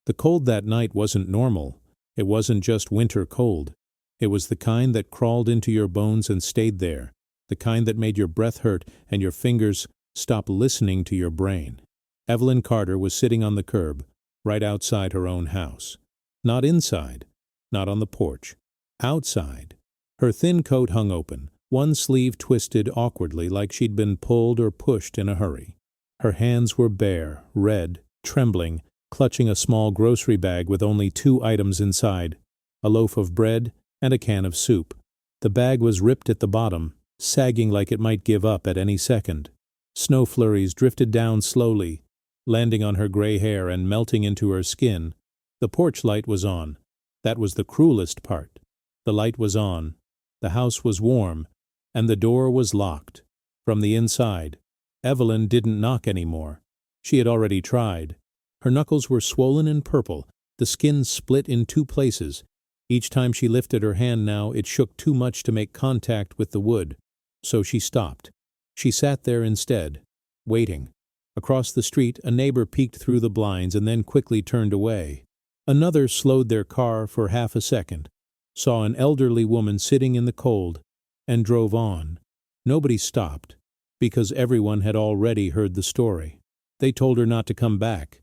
The cold that night wasn't normal. It wasn't just winter cold. It was the kind that crawled into your bones and stayed there, the kind that made your breath hurt and your fingers stop listening to your brain. Evelyn Carter was sitting on the curb, right outside her own house. Not inside, not on the porch. Outside. Her thin coat hung open, one sleeve twisted awkwardly like she'd been pulled or pushed in a hurry. Her hands were bare, red, trembling, clutching a small grocery bag with only 2 items inside, a loaf of bread and a can of soup. The bag was ripped at the bottom, sagging like it might give up at any second. Snow flurries drifted down slowly, landing on her gray hair and melting into her skin. The porch light was on. That was the cruelest part. The light was on. The house was warm, and the door was locked. From the inside, Evelyn didn't knock anymore. She had already tried. Her knuckles were swollen and purple, the skin split in 2 places. Each time she lifted her hand now, it shook too much to make contact with the wood. So she stopped. She sat there instead, waiting. Across the street, a neighbor peeked through the blinds and then quickly turned away. Another slowed their car for half a second, saw an elderly woman sitting in the cold, and drove on. Nobody stopped, because everyone had already heard the story. They told her not to come back.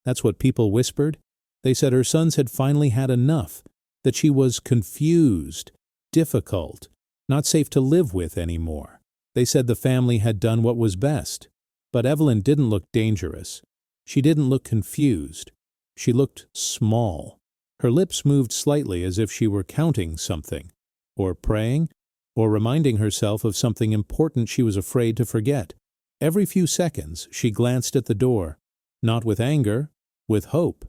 That's what people whispered. They said her sons had finally had enough, that she was confused, difficult, not safe to live with anymore. They said the family had done what was best. But Evelyn didn't look dangerous. She didn't look confused. She looked small. Her lips moved slightly as if she were counting something, or praying, or reminding herself of something important she was afraid to forget. Every few seconds she glanced at the door, not with anger, with hope.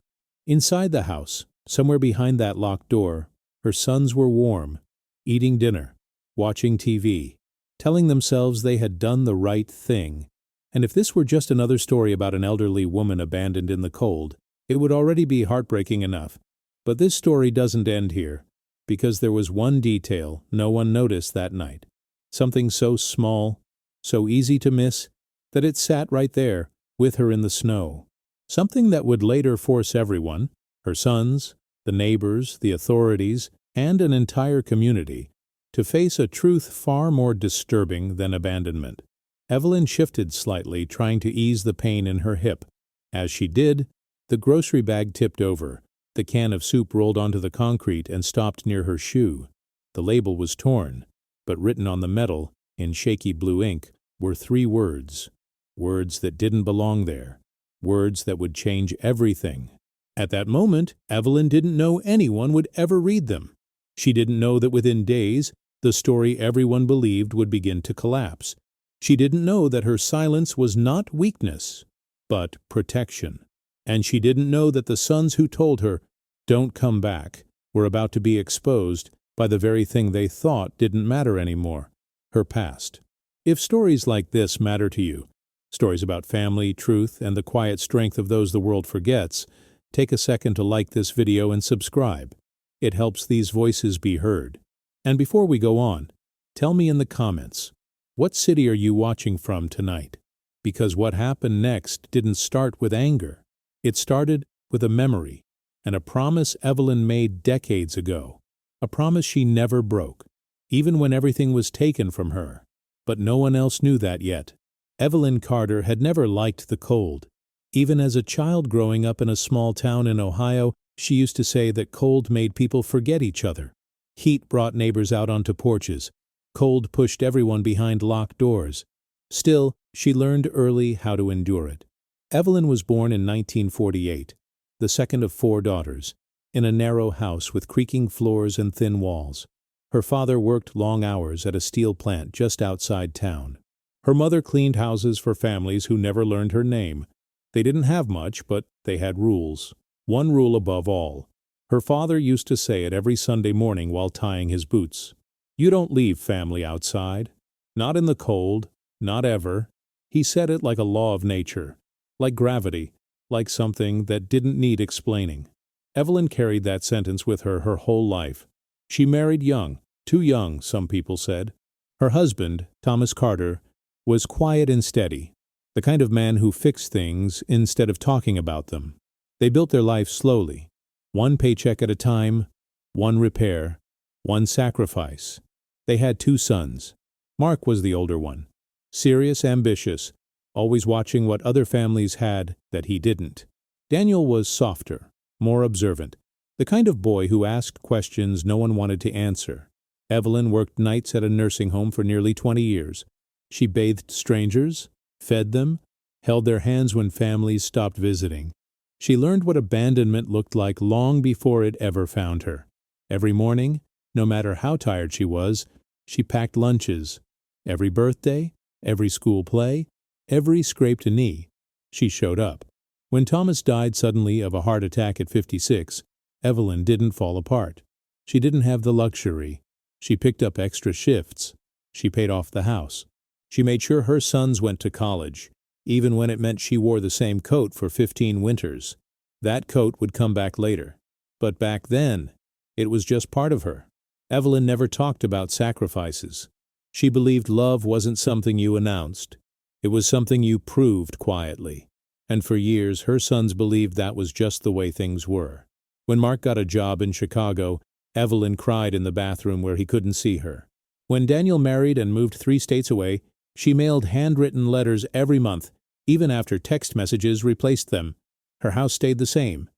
Inside the house, somewhere behind that locked door, her sons were warm, eating dinner, watching TV, telling themselves they had done the right thing. And if this were just another story about an elderly woman abandoned in the cold, it would already be heartbreaking enough. But this story doesn't end here, because there was one detail no one noticed that night. Something so small, so easy to miss, that it sat right there, with her in the snow. Something that would later force everyone, her sons, the neighbors, the authorities, and an entire community, to face a truth far more disturbing than abandonment. Evelyn shifted slightly, trying to ease the pain in her hip. As she did, the grocery bag tipped over. The can of soup rolled onto the concrete and stopped near her shoe. The label was torn, but written on the metal, in shaky blue ink, were 3 words. Words that didn't belong there. Words that would change everything. At that moment, Evelyn didn't know anyone would ever read them. She didn't know that within days, the story everyone believed would begin to collapse. She didn't know that her silence was not weakness, but protection. And she didn't know that the sons who told her, "Don't come back," were about to be exposed by the very thing they thought didn't matter anymore, her past. If stories like this matter to you, stories about family, truth, and the quiet strength of those the world forgets, take a second to like this video and subscribe. It helps these voices be heard. And before we go on, tell me in the comments, what city are you watching from tonight? Because what happened next didn't start with anger. It started with a memory and a promise Evelyn made decades ago. A promise she never broke, even when everything was taken from her. But no one else knew that yet. Evelyn Carter had never liked the cold. Even as a child growing up in a small town in Ohio, she used to say that cold made people forget each other. Heat brought neighbors out onto porches. Cold pushed everyone behind locked doors. Still, she learned early how to endure it. Evelyn was born in 1948, the second of 4 daughters, in a narrow house with creaking floors and thin walls. Her father worked long hours at a steel plant just outside town. Her mother cleaned houses for families who never learned her name. They didn't have much, but they had rules. One rule above all. Her father used to say it every Sunday morning while tying his boots. "You don't leave family outside. Not in the cold. Not ever." He said it like a law of nature, like gravity, like something that didn't need explaining. Evelyn carried that sentence with her whole life. She married young, too young, some people said. Her husband, Thomas Carter, was quiet and steady, the kind of man who fixed things instead of talking about them. They built their life slowly, one paycheck at a time, one repair, one sacrifice. They had 2 sons. Mark was the older one, serious, ambitious, always watching what other families had that he didn't. Daniel was softer, more observant, the kind of boy who asked questions no one wanted to answer. Evelyn worked nights at a nursing home for nearly 20 years. She bathed strangers, fed them, held their hands when families stopped visiting. She learned what abandonment looked like long before it ever found her. Every morning, no matter how tired she was, she packed lunches. Every birthday, every school play, every scraped knee, she showed up. When Thomas died suddenly of a heart attack at 56, Evelyn didn't fall apart. She didn't have the luxury. She picked up extra shifts. She paid off the house. She made sure her sons went to college, even when it meant she wore the same coat for 15 winters. That coat would come back later. But back then, it was just part of her. Evelyn never talked about sacrifices. She believed love wasn't something you announced. It was something you proved quietly. And for years, her sons believed that was just the way things were. When Mark got a job in Chicago, Evelyn cried in the bathroom where he couldn't see her. When Daniel married and moved 3 states away, she mailed handwritten letters every month, even after text messages replaced them. Her house stayed the same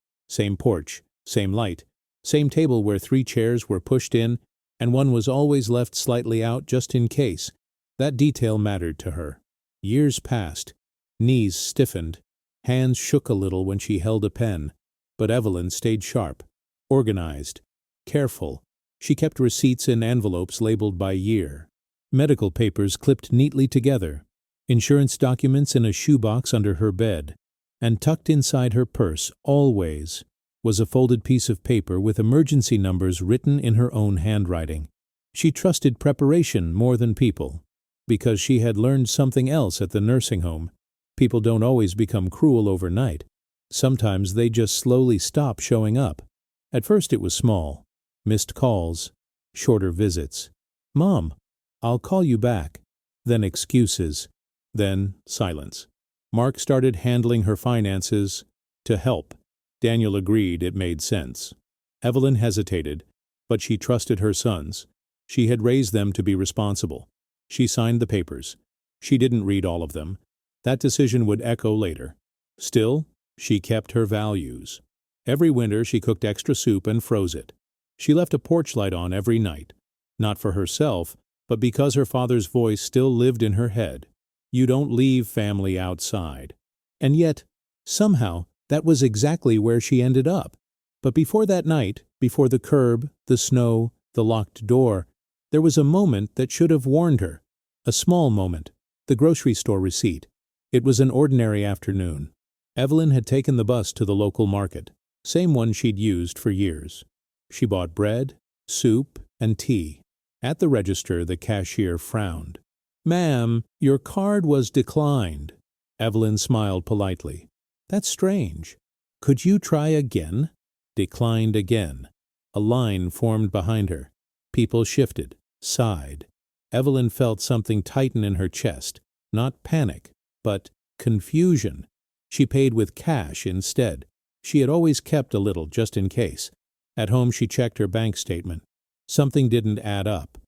porch, same light, same table where 3 chairs were pushed in, and one was always left slightly out just in case. That detail mattered to her. Years passed. Knees stiffened. Hands shook a little when she held a pen. But Evelyn stayed sharp, organized, careful. She kept receipts in envelopes labeled by year. Medical papers clipped neatly together. Insurance documents in a shoebox under her bed. And tucked inside her purse, always, was a folded piece of paper with emergency numbers written in her own handwriting. She trusted preparation more than people, because she had learned something else at the nursing home. People don't always become cruel overnight. Sometimes they just slowly stop showing up. At first it was small. Missed calls, shorter visits. "Mom, I'll call you back." Then excuses. Then silence. Mark started handling her finances to help. Daniel agreed it made sense. Evelyn hesitated, but she trusted her sons. She had raised them to be responsible. She signed the papers. She didn't read all of them. That decision would echo later. Still, she kept her values. Every winter she cooked extra soup and froze it. She left a porch light on every night, not for herself, but because her father's voice still lived in her head. You don't leave family outside. And yet, somehow, that was exactly where she ended up. But before that night, before the curb, the snow, the locked door, there was a moment that should have warned her. A small moment. The grocery store receipt. It was an ordinary afternoon. Evelyn had taken the bus to the local market, same one she'd used for years. She bought bread, soup, and tea. At the register, the cashier frowned. "Ma'am, your card was declined." Evelyn smiled politely. "That's strange. Could you try again?" Declined again. A line formed behind her. People shifted, sighed. Evelyn felt something tighten in her chest. Not panic, but confusion. She paid with cash instead. She had always kept a little just in case. At home she checked her bank statement. Something didn't add up.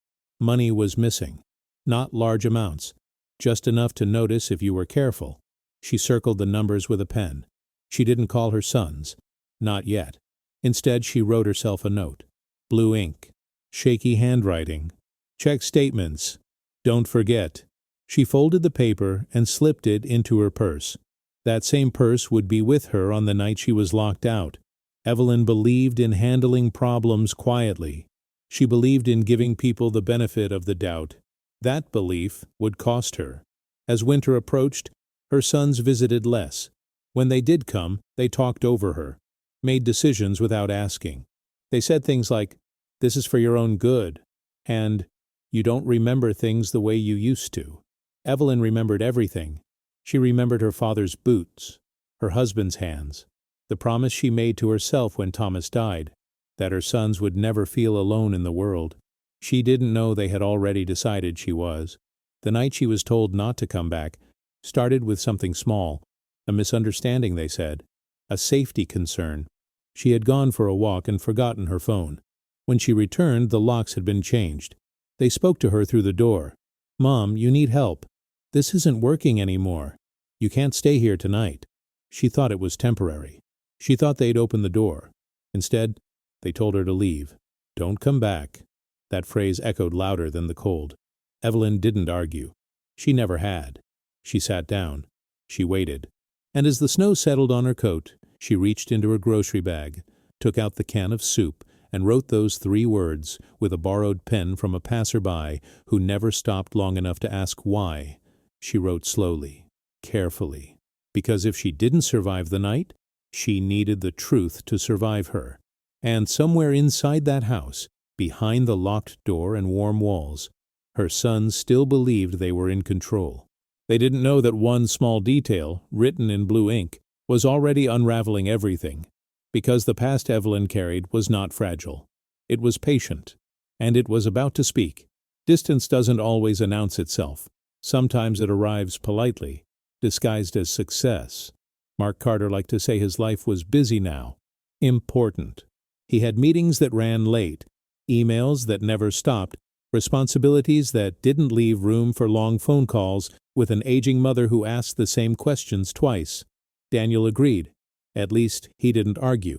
Money was missing. Not large amounts. Just enough to notice if you were careful. She circled the numbers with a pen. She didn't call her sons. Not yet. Instead she wrote herself a note. Blue ink. Shaky handwriting. Check statements. Don't forget. She folded the paper and slipped it into her purse. That same purse would be with her on the night she was locked out. Evelyn believed in handling problems quietly. She believed in giving people the benefit of the doubt. That belief would cost her. As winter approached, her sons visited less. When they did come, they talked over her, made decisions without asking. They said things like, "This is for your own good," and "You don't remember things the way you used to." Evelyn remembered everything. She remembered her father's boots, her husband's hands, the promise she made to herself when Thomas died, that her sons would never feel alone in the world. She didn't know they had already decided she was. The night she was told not to come back started with something small, a misunderstanding, they said. a safety concern. She had gone for a walk and forgotten her phone. When she returned, the locks had been changed. They spoke to her through the door. "Mom, you need help. This isn't working anymore. You can't stay here tonight." She thought it was temporary. She thought they'd open the door. Instead, they told her to leave. "Don't come back." That phrase echoed louder than the cold. Evelyn didn't argue. She never had. She sat down. She waited. And as the snow settled on her coat, she reached into her grocery bag, took out the can of soup, and wrote those 3 words with a borrowed pen from a passerby who never stopped long enough to ask why. She wrote slowly, carefully, because if she didn't survive the night, she needed the truth to survive her. And somewhere inside that house, behind the locked door and warm walls, her sons still believed they were in control. They didn't know that one small detail, written in blue ink, was already unraveling everything, because the past Evelyn carried was not fragile. It was patient, and it was about to speak. Distance doesn't always announce itself. Sometimes it arrives politely, disguised as success. Mark Carter liked to say his life was busy now, important. He had meetings that ran late, emails that never stopped, responsibilities that didn't leave room for long phone calls with an aging mother who asked the same questions twice. Daniel agreed. At least he didn't argue.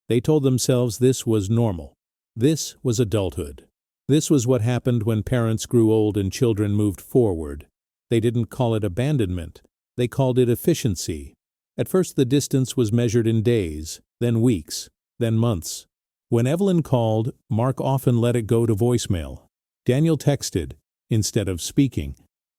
They told themselves this was normal. This was adulthood. This was what happened when parents grew old and children moved forward. They didn't call it abandonment. They called it efficiency. At first the distance was measured in days, then weeks, then months. When Evelyn called, Mark often let it go to voicemail. Daniel texted, instead of speaking,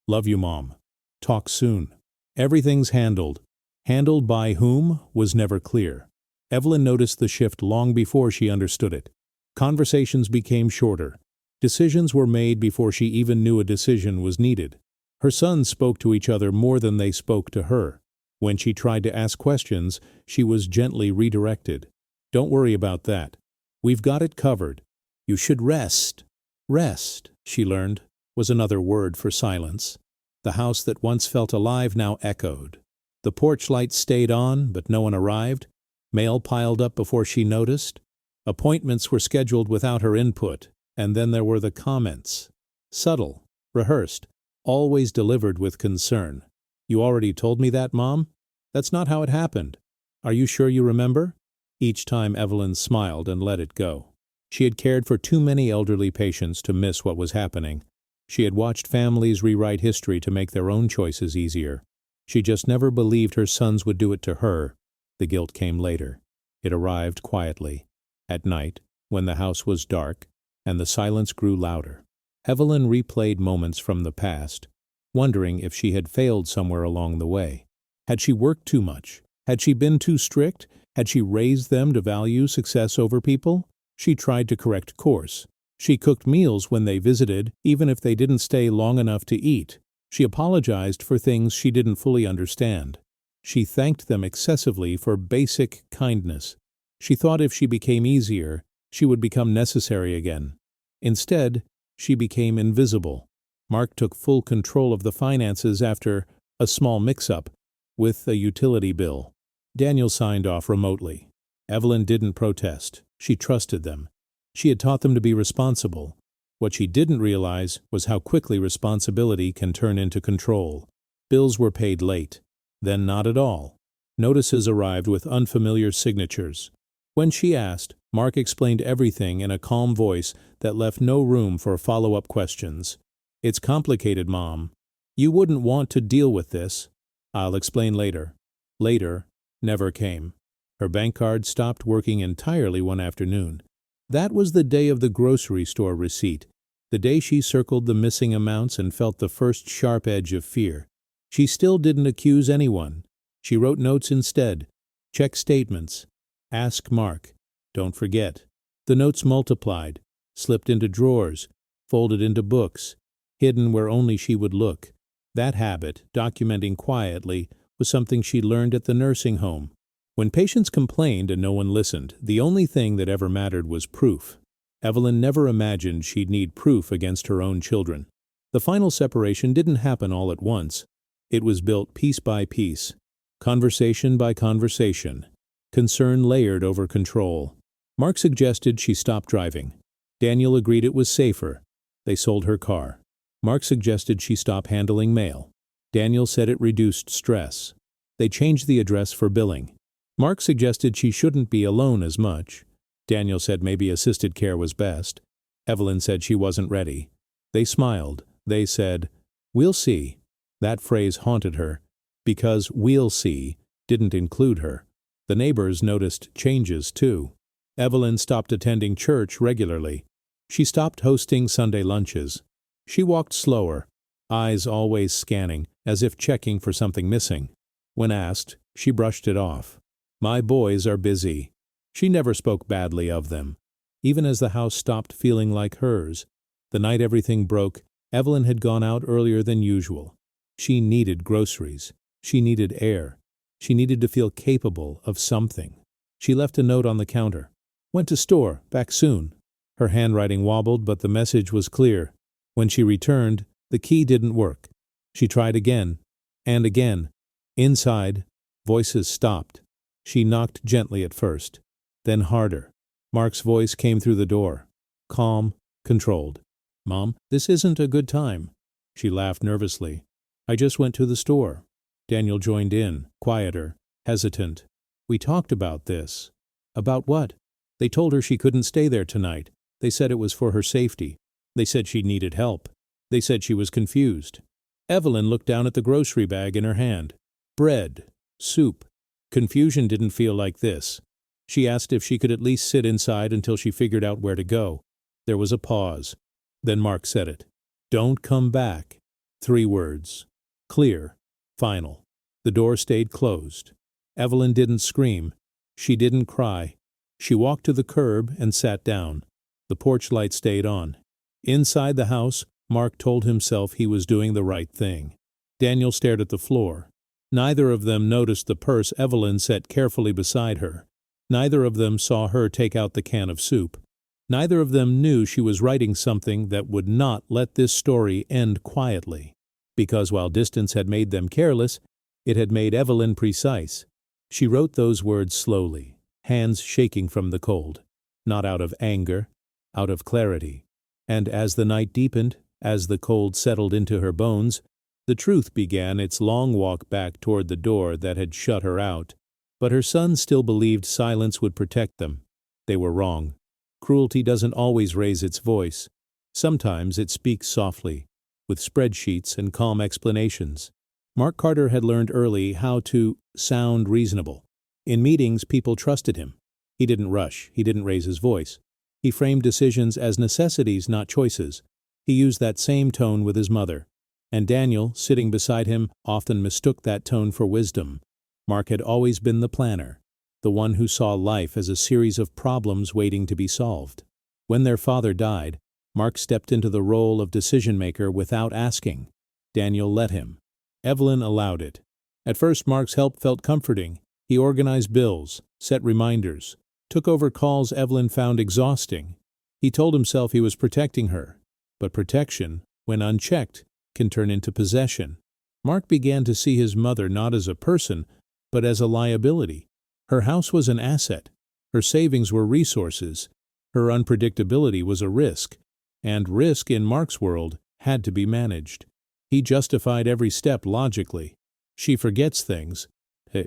"Love you, Mom. Talk soon." Everything's handled. Handled by whom was never clear. Evelyn noticed the shift long before she understood it. Conversations became shorter. Decisions were made before she even knew a decision was needed. Her sons spoke to each other more than they spoke to her. When she tried to ask questions, she was gently redirected. "Don't worry about that. We've got it covered. You should rest." Rest, she learned, was another word for silence. The house that once felt alive now echoed. The porch lights stayed on, but no one arrived. Mail piled up before she noticed. Appointments were scheduled without her input, and then there were the comments. Subtle, rehearsed, always delivered with concern. "You already told me that, Mom? That's not how it happened. Are you sure you remember?" Each time Evelyn smiled and let it go. She had cared for too many elderly patients to miss what was happening. She had watched families rewrite history to make their own choices easier. She just never believed her sons would do it to her. The guilt came later. It arrived quietly. At night, when the house was dark, and the silence grew louder. Evelyn replayed moments from the past, wondering if she had failed somewhere along the way. Had she worked too much? Had she been too strict? Had she raised them to value success over people? She tried to correct course. She cooked meals when they visited, even if they didn't stay long enough to eat. She apologized for things she didn't fully understand. She thanked them excessively for basic kindness. She thought if she became easier, she would become necessary again. Instead, she became invisible. Mark took full control of the finances after a small mix-up with a utility bill. Daniel signed off remotely. Evelyn didn't protest. She trusted them. She had taught them to be responsible. What she didn't realize was how quickly responsibility can turn into control. Bills were paid late, then not at all. Notices arrived with unfamiliar signatures. When she asked, Mark explained everything in a calm voice that left no room for follow-up questions. "It's complicated, Mom. You wouldn't want to deal with this. I'll explain later." Later never came. Her bank card stopped working entirely one afternoon. That was the day of the grocery store receipt, the day she circled the missing amounts and felt the first sharp edge of fear. She still didn't accuse anyone. She wrote notes instead. Check statements. Ask Mark. Don't forget. The notes multiplied, slipped into drawers, folded into books, hidden where only she would look. That habit, documenting quietly, was something she learned at the nursing home. When patients complained and no one listened, the only thing that ever mattered was proof. Evelyn never imagined she'd need proof against her own children. The final separation didn't happen all at once. It was built piece by piece, conversation by conversation, Concern layered over control. Mark suggested she stop driving. Daniel agreed it was safer. They sold her car. Mark suggested she stop handling mail. Daniel said it reduced stress. They changed the address for billing. Mark suggested she shouldn't be alone as much. Daniel said maybe assisted care was best. Evelyn said she wasn't ready. They smiled. They said, "We'll see." That phrase haunted her, because "we'll see" didn't include her. The neighbors noticed changes, too. Evelyn stopped attending church regularly. She stopped hosting Sunday lunches. She walked slower, eyes always scanning, as if checking for something missing. When asked, she brushed it off. "My boys are busy." She never spoke badly of them. Even as the house stopped feeling like hers, the night everything broke, Evelyn had gone out earlier than usual. She needed groceries. She needed air. She needed to feel capable of something. She left a note on the counter. "Went to store, back soon." Her handwriting wobbled, but the message was clear. When she returned, the key didn't work. She tried again, and again. Inside, voices stopped. She knocked gently at first, then harder. Mark's voice came through the door. Calm, controlled. "Mom, this isn't a good time." She laughed nervously. "I just went to the store." Daniel joined in, quieter, hesitant. "We talked about this." "About what?" "They told her she couldn't stay there tonight. They said it was for her safety. They said she needed help. They said she was confused." Evelyn looked down at the grocery bag in her hand. Bread. Soup. Confusion didn't feel like this. She asked if she could at least sit inside until she figured out where to go. There was a pause. Then Mark said it. "Don't come back." 3 words. Clear. Final. The door stayed closed. Evelyn didn't scream. She didn't cry. She walked to the curb and sat down. The porch light stayed on. Inside the house, Mark told himself he was doing the right thing. Daniel stared at the floor. Neither of them noticed the purse Evelyn set carefully beside her. Neither of them saw her take out the can of soup. Neither of them knew she was writing something that would not let this story end quietly. Because while distance had made them careless, it had made Evelyn precise. She wrote those words slowly, hands shaking from the cold. Not out of anger, out of clarity. And as the night deepened, as the cold settled into her bones, the truth began its long walk back toward the door that had shut her out. But her son still believed silence would protect them. They were wrong. Cruelty doesn't always raise its voice. Sometimes it speaks softly, with spreadsheets and calm explanations. Mark Carter had learned early how to sound reasonable. In meetings, people trusted him. He didn't rush. He didn't raise his voice. He framed decisions as necessities, not choices. He used that same tone with his mother. And Daniel, sitting beside him, often mistook that tone for wisdom. Mark had always been the planner, the one who saw life as a series of problems waiting to be solved. When their father died, Mark stepped into the role of decision-maker without asking. Daniel let him. Evelyn allowed it. At first, Mark's help felt comforting. He organized bills, set reminders, took over calls Evelyn found exhausting. He told himself he was protecting her. But protection, when unchecked, can turn into possession. Mark began to see his mother not as a person, but as a liability. Her house was an asset. Her savings were resources. Her unpredictability was a risk. And risk in Mark's world had to be managed. He justified every step logically. She forgets things.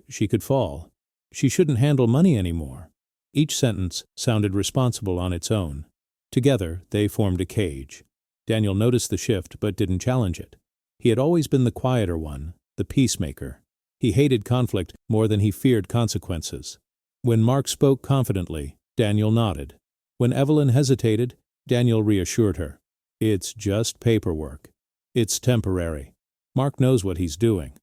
She could fall. She shouldn't handle money anymore. Each sentence sounded responsible on its own. Together, they formed a cage. Daniel noticed the shift but didn't challenge it. He had always been the quieter one, the peacemaker. He hated conflict more than he feared consequences. When Mark spoke confidently, Daniel nodded. When Evelyn hesitated, Daniel reassured her. "It's just paperwork. It's temporary. Mark knows what he's doing."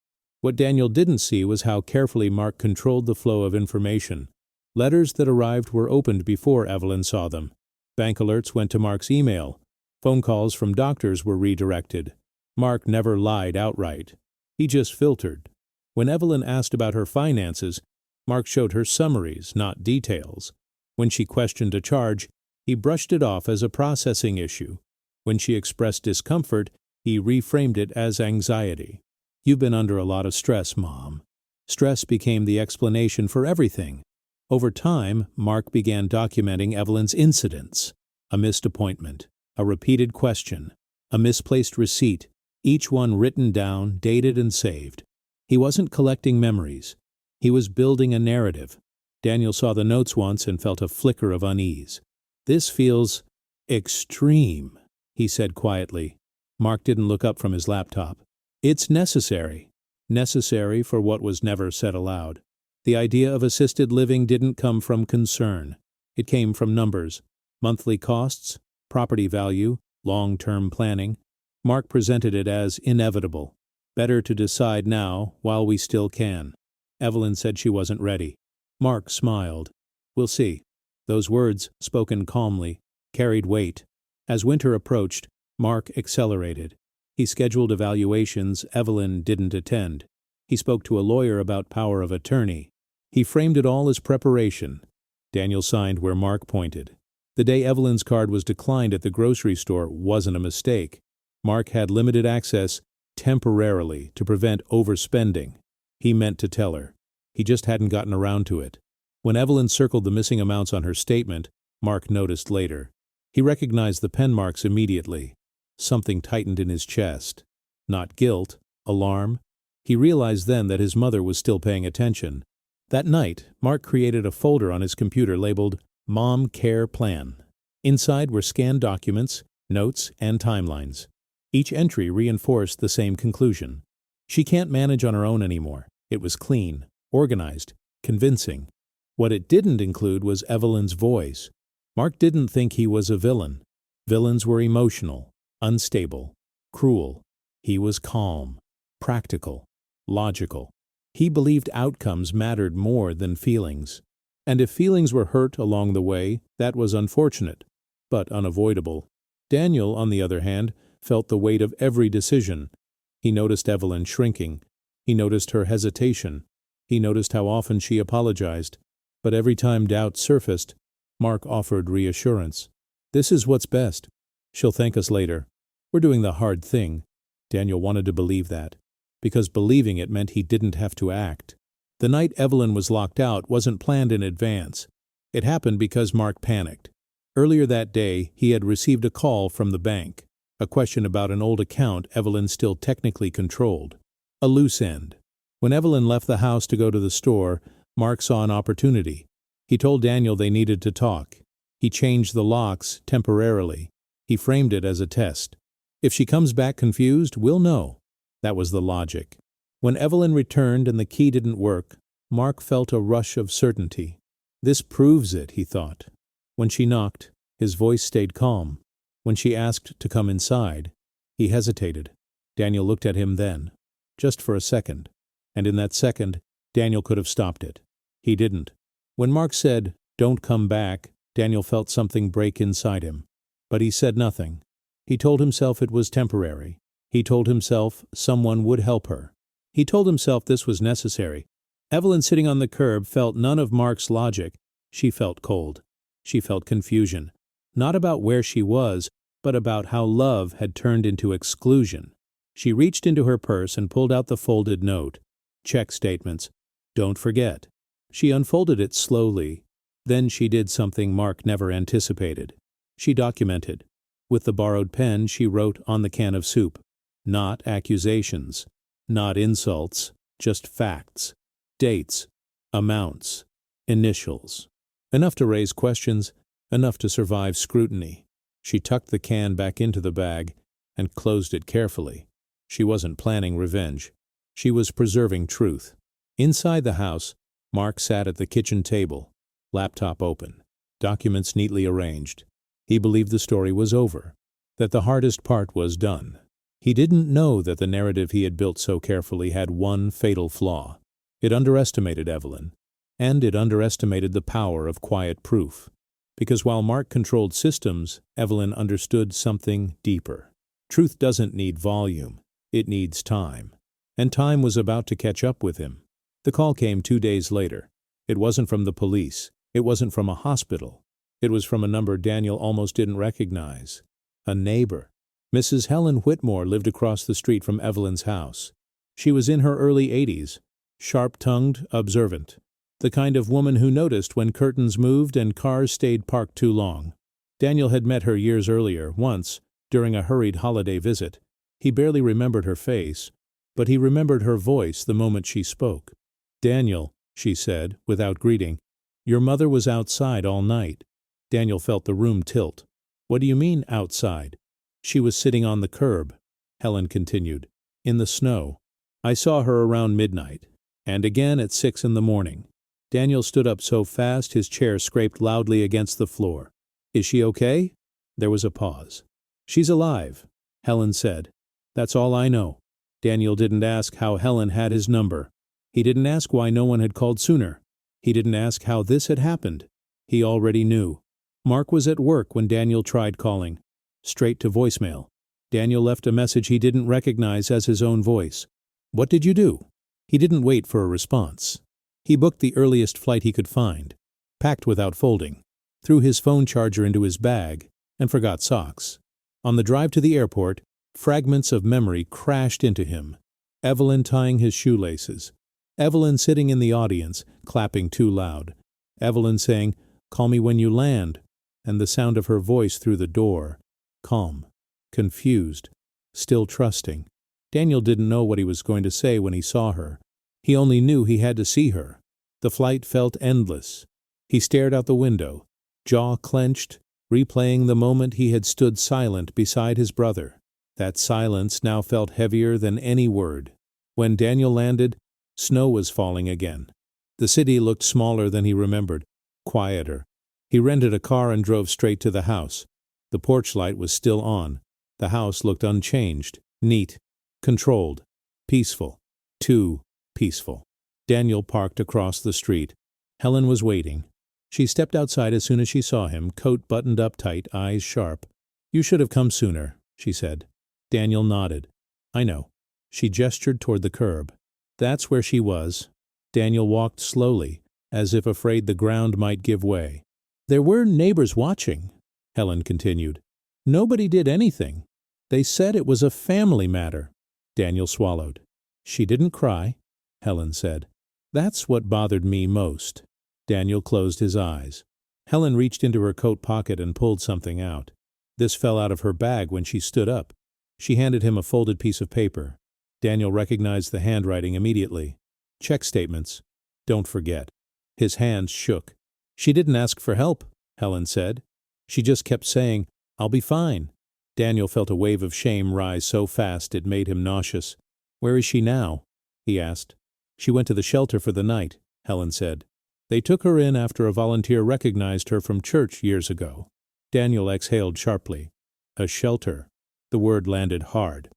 What Daniel didn't see was how carefully Mark controlled the flow of information. Letters that arrived were opened before Evelyn saw them. Bank alerts went to Mark's email. Phone calls from doctors were redirected. Mark never lied outright. He just filtered. When Evelyn asked about her finances, Mark showed her summaries, not details. When she questioned a charge, he brushed it off as a processing issue. When she expressed discomfort, he reframed it as anxiety. "You've been under a lot of stress, Mom." Stress became the explanation for everything. Over time, Mark began documenting Evelyn's incidents. A missed appointment, a repeated question, a misplaced receipt, each one written down, dated and saved. He wasn't collecting memories. He was building a narrative. Daniel saw the notes once and felt a flicker of unease. "This feels extreme," he said quietly. Mark didn't look up from his laptop. "It's necessary." Necessary for what was never said aloud. The idea of assisted living didn't come from concern. It came from numbers. Monthly costs, property value, long-term planning. Mark presented it as inevitable. Better to decide now, while we still can. Evelyn said she wasn't ready. Mark smiled. "We'll see." Those words, spoken calmly, carried weight. As winter approached, Mark accelerated. He scheduled evaluations Evelyn didn't attend. He spoke to a lawyer about power of attorney. He framed it all as preparation. Daniel signed where Mark pointed. The day Evelyn's card was declined at the grocery store wasn't a mistake. Mark had limited access, temporarily, to prevent overspending. He meant to tell her. He just hadn't gotten around to it. When Evelyn circled the missing amounts on her statement, Mark noticed later. He recognized the pen marks immediately. Something tightened in his chest. Not guilt, alarm. He realized then that his mother was still paying attention. That night, Mark created a folder on his computer labeled Mom Care Plan. Inside were scanned documents, notes, and timelines. Each entry reinforced the same conclusion. She can't manage on her own anymore. It was clean, organized, convincing. What it didn't include was Evelyn's voice. Mark didn't think he was a villain. Villains were emotional, unstable, cruel. He was calm, practical, logical. He believed outcomes mattered more than feelings. And if feelings were hurt along the way, that was unfortunate, but unavoidable. Daniel, on the other hand, felt the weight of every decision. He noticed Evelyn shrinking. He noticed her hesitation. He noticed how often she apologized. But every time doubt surfaced, Mark offered reassurance. "This is what's best. She'll thank us later. We're doing the hard thing." Daniel wanted to believe that, because believing it meant he didn't have to act. The night Evelyn was locked out wasn't planned in advance. It happened because Mark panicked. Earlier that day, he had received a call from the bank, a question about an old account Evelyn still technically controlled. A loose end. When Evelyn left the house to go to the store, Mark saw an opportunity. He told Daniel they needed to talk. He changed the locks temporarily. He framed it as a test. If she comes back confused, we'll know. That was the logic. When Evelyn returned and the key didn't work, Mark felt a rush of certainty. This proves it, he thought. When she knocked, his voice stayed calm. When she asked to come inside, he hesitated. Daniel looked at him then, just for a second. And in that second, Daniel could have stopped it. He didn't. When Mark said, "Don't come back," Daniel felt something break inside him. But he said nothing. He told himself it was temporary. He told himself someone would help her. He told himself this was necessary. Evelyn, sitting on the curb, felt none of Mark's logic. She felt cold. She felt confusion. Not about where she was, but about how love had turned into exclusion. She reached into her purse and pulled out the folded note. Check statements. Don't forget. She unfolded it slowly. Then she did something Mark never anticipated. She documented. With the borrowed pen, she wrote on the can of soup. Not accusations. Not insults. Just facts. Dates. Amounts. Initials. Enough to raise questions. Enough to survive scrutiny. She tucked the can back into the bag and closed it carefully. She wasn't planning revenge. She was preserving truth. Inside the house, Mark sat at the kitchen table, laptop open, documents neatly arranged. He believed the story was over, that the hardest part was done. He didn't know that the narrative he had built so carefully had one fatal flaw. It underestimated Evelyn, and it underestimated the power of quiet proof. Because while Mark controlled systems, Evelyn understood something deeper. Truth doesn't need volume, it needs time. And time was about to catch up with him. The call came 2 days later. It wasn't from the police. It wasn't from a hospital. It was from a number Daniel almost didn't recognize. A neighbor. Mrs. Helen Whitmore lived across the street from Evelyn's house. She was in her early 80s, sharp-tongued, observant. The kind of woman who noticed when curtains moved and cars stayed parked too long. Daniel had met her years earlier, once, during a hurried holiday visit. He barely remembered her face, but he remembered her voice the moment she spoke. "Daniel," she said, without greeting, "your mother was outside all night." Daniel felt the room tilt. "What do you mean, outside?" "She was sitting on the curb," Helen continued, "in the snow. I saw her around midnight, and again at 6 in the morning." Daniel stood up so fast his chair scraped loudly against the floor. "Is she okay?" There was a pause. "She's alive," Helen said. "That's all I know." Daniel didn't ask how Helen had his number. He didn't ask why no one had called sooner. He didn't ask how this had happened. He already knew. Mark was at work when Daniel tried calling. Straight to voicemail. Daniel left a message he didn't recognize as his own voice. "What did you do?" He didn't wait for a response. He booked the earliest flight he could find, packed without folding, threw his phone charger into his bag, and forgot socks. On the drive to the airport, fragments of memory crashed into him. Evelyn tying his shoelaces. Evelyn sitting in the audience, clapping too loud. Evelyn saying, "Call me when you land," and the sound of her voice through the door. Calm, confused, still trusting. Daniel didn't know what he was going to say when he saw her. He only knew he had to see her. The flight felt endless. He stared out the window, jaw clenched, replaying the moment he had stood silent beside his brother. That silence now felt heavier than any word. When Daniel landed, snow was falling again. The city looked smaller than he remembered, quieter. He rented a car and drove straight to the house. The porch light was still on. The house looked unchanged, neat, controlled, peaceful. Too peaceful. Daniel parked across the street. Helen was waiting. She stepped outside as soon as she saw him, coat buttoned up tight, eyes sharp. "You should have come sooner," she said. Daniel nodded. "I know." She gestured toward the curb. That's where she was. Daniel walked slowly, as if afraid the ground might give way. "There were neighbors watching," Helen continued. "Nobody did anything. They said it was a family matter." Daniel swallowed. "She didn't cry," Helen said. "That's what bothered me most." Daniel closed his eyes. Helen reached into her coat pocket and pulled something out. This fell out of her bag when she stood up. She handed him a folded piece of paper. Daniel recognized the handwriting immediately. "Check statements. Don't forget." His hands shook. "She didn't ask for help," Helen said. "She just kept saying, 'I'll be fine.'" Daniel felt a wave of shame rise so fast it made him nauseous. "Where is she now?" he asked. "She went to the shelter for the night," Helen said. "They took her in after a volunteer recognized her from church years ago." Daniel exhaled sharply. A shelter. The word landed hard.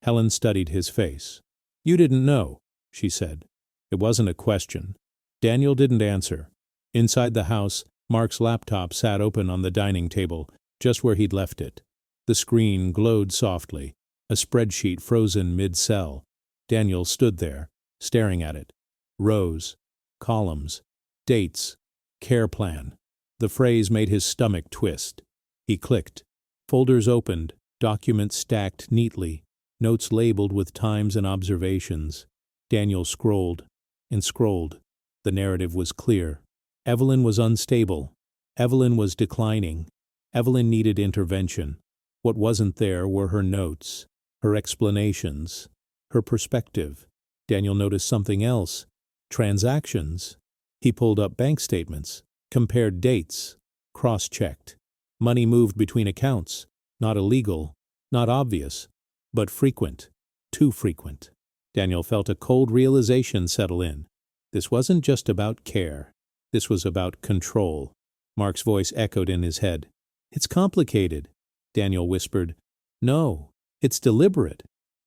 Helen studied his face. "You didn't know," she said. It wasn't a question. Daniel didn't answer. Inside the house, Mark's laptop sat open on the dining table, just where he'd left it. The screen glowed softly, a spreadsheet frozen mid-cell. Daniel stood there, staring at it. Rows, columns, dates, care plan. The phrase made his stomach twist. He clicked. Folders opened, documents stacked neatly, notes labeled with times and observations. Daniel scrolled and scrolled. The narrative was clear. Evelyn was unstable. Evelyn was declining. Evelyn needed intervention. What wasn't there were her notes, her explanations, her perspective. Daniel noticed something else. Transactions. He pulled up bank statements, compared dates, cross-checked. Money moved between accounts. Not illegal, not obvious, but frequent. Too frequent. Daniel felt a cold realization settle in. This wasn't just about care. This was about control. Mark's voice echoed in his head. "It's complicated," Daniel whispered. "No, it's deliberate."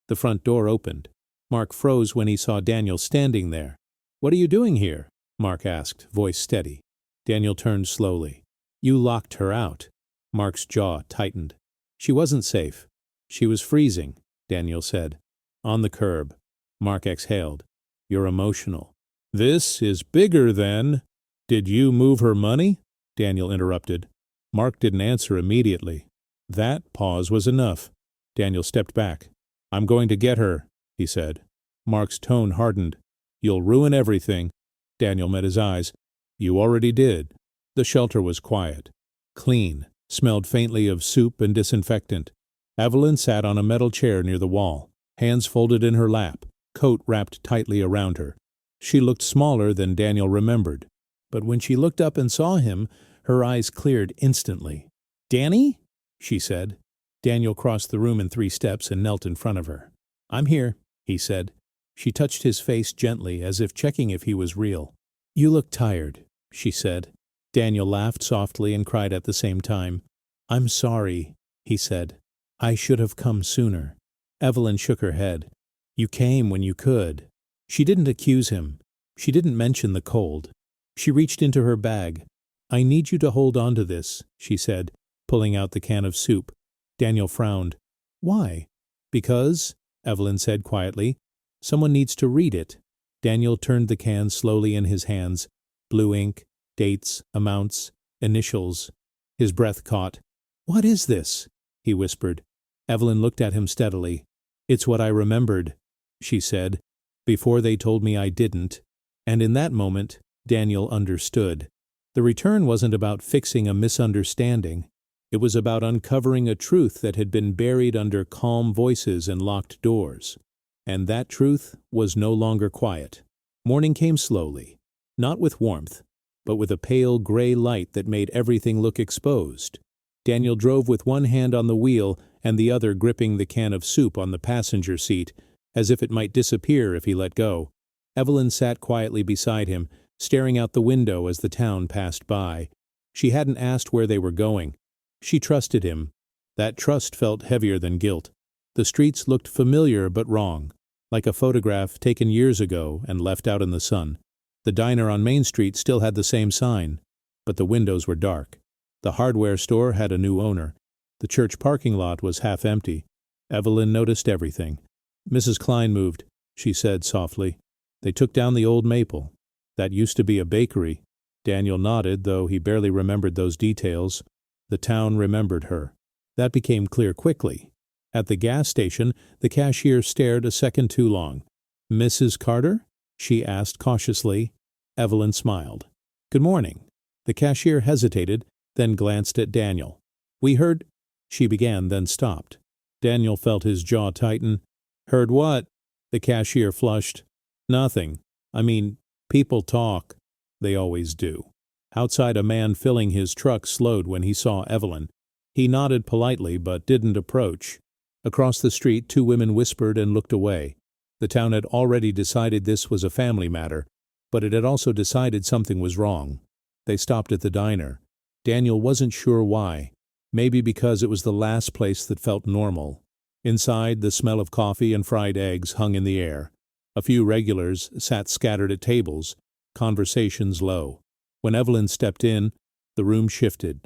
The front door opened. Mark froze when he saw Daniel standing there. "What are you doing here?" Mark asked, voice steady. Daniel turned slowly. "You locked her out." Mark's jaw tightened. "She wasn't safe. She was freezing," Daniel said. "On the curb." Mark exhaled. "You're emotional." "This is bigger than—" "Did you move her money?" Daniel interrupted. Mark didn't answer immediately. That pause was enough. Daniel stepped back. "I'm going to get her," he said. Mark's tone hardened. "You'll ruin everything." Daniel met his eyes. You already did. The shelter was quiet. Clean, smelled faintly of soup and disinfectant. Evelyn sat on a metal chair near the wall, hands folded in her lap, coat wrapped tightly around her. She looked smaller than Daniel remembered, but when she looked up and saw him, her eyes cleared instantly. "Danny?" she said. Daniel crossed the room in 3 steps and knelt in front of her. "I'm here," he said. She touched his face gently, as if checking if he was real. "You look tired," she said. Daniel laughed softly and cried at the same time. "I'm sorry," he said. "I should have come sooner." Evelyn shook her head. "You came when you could." She didn't accuse him. She didn't mention the cold. She reached into her bag. "I need you to hold on to this," she said, pulling out the can of soup. Daniel frowned. "Why?" "Because," Evelyn said quietly, "someone needs to read it." Daniel turned the can slowly in his hands. Blue ink, dates, amounts, initials. His breath caught. "What is this?" he whispered. Evelyn looked at him steadily. "It's what I remembered," she said, "before they told me I didn't." And in that moment, Daniel understood. The return wasn't about fixing a misunderstanding. It was about uncovering a truth that had been buried under calm voices and locked doors. And that truth was no longer quiet. Morning came slowly, not with warmth, but with a pale gray light that made everything look exposed. Daniel drove with one hand on the wheel and the other gripping the can of soup on the passenger seat, as if it might disappear if he let go. Evelyn sat quietly beside him, staring out the window as the town passed by. She hadn't asked where they were going. She trusted him. That trust felt heavier than guilt. The streets looked familiar but wrong, like a photograph taken years ago and left out in the sun. The diner on Main Street still had the same sign, but the windows were dark. The hardware store had a new owner. The church parking lot was half empty. Evelyn noticed everything. "Mrs. Klein moved," she said softly. "They took down the old maple. That used to be a bakery." Daniel nodded, though he barely remembered those details. The town remembered her. That became clear quickly. At the gas station, the cashier stared a second too long. "Mrs. Carter?" she asked cautiously. Evelyn smiled. "Good morning." The cashier hesitated, then glanced at Daniel. "We heard—" she began, then stopped. Daniel felt his jaw tighten. "Heard what?" The cashier flushed. "Nothing. I mean, people talk. They always do." Outside, a man filling his truck slowed when he saw Evelyn. He nodded politely but didn't approach. Across the street, 2 women whispered and looked away. The town had already decided this was a family matter, but it had also decided something was wrong. They stopped at the diner. Daniel wasn't sure why. Maybe because it was the last place that felt normal. Inside, the smell of coffee and fried eggs hung in the air. A few regulars sat scattered at tables, conversations low. When Evelyn stepped in, the room shifted.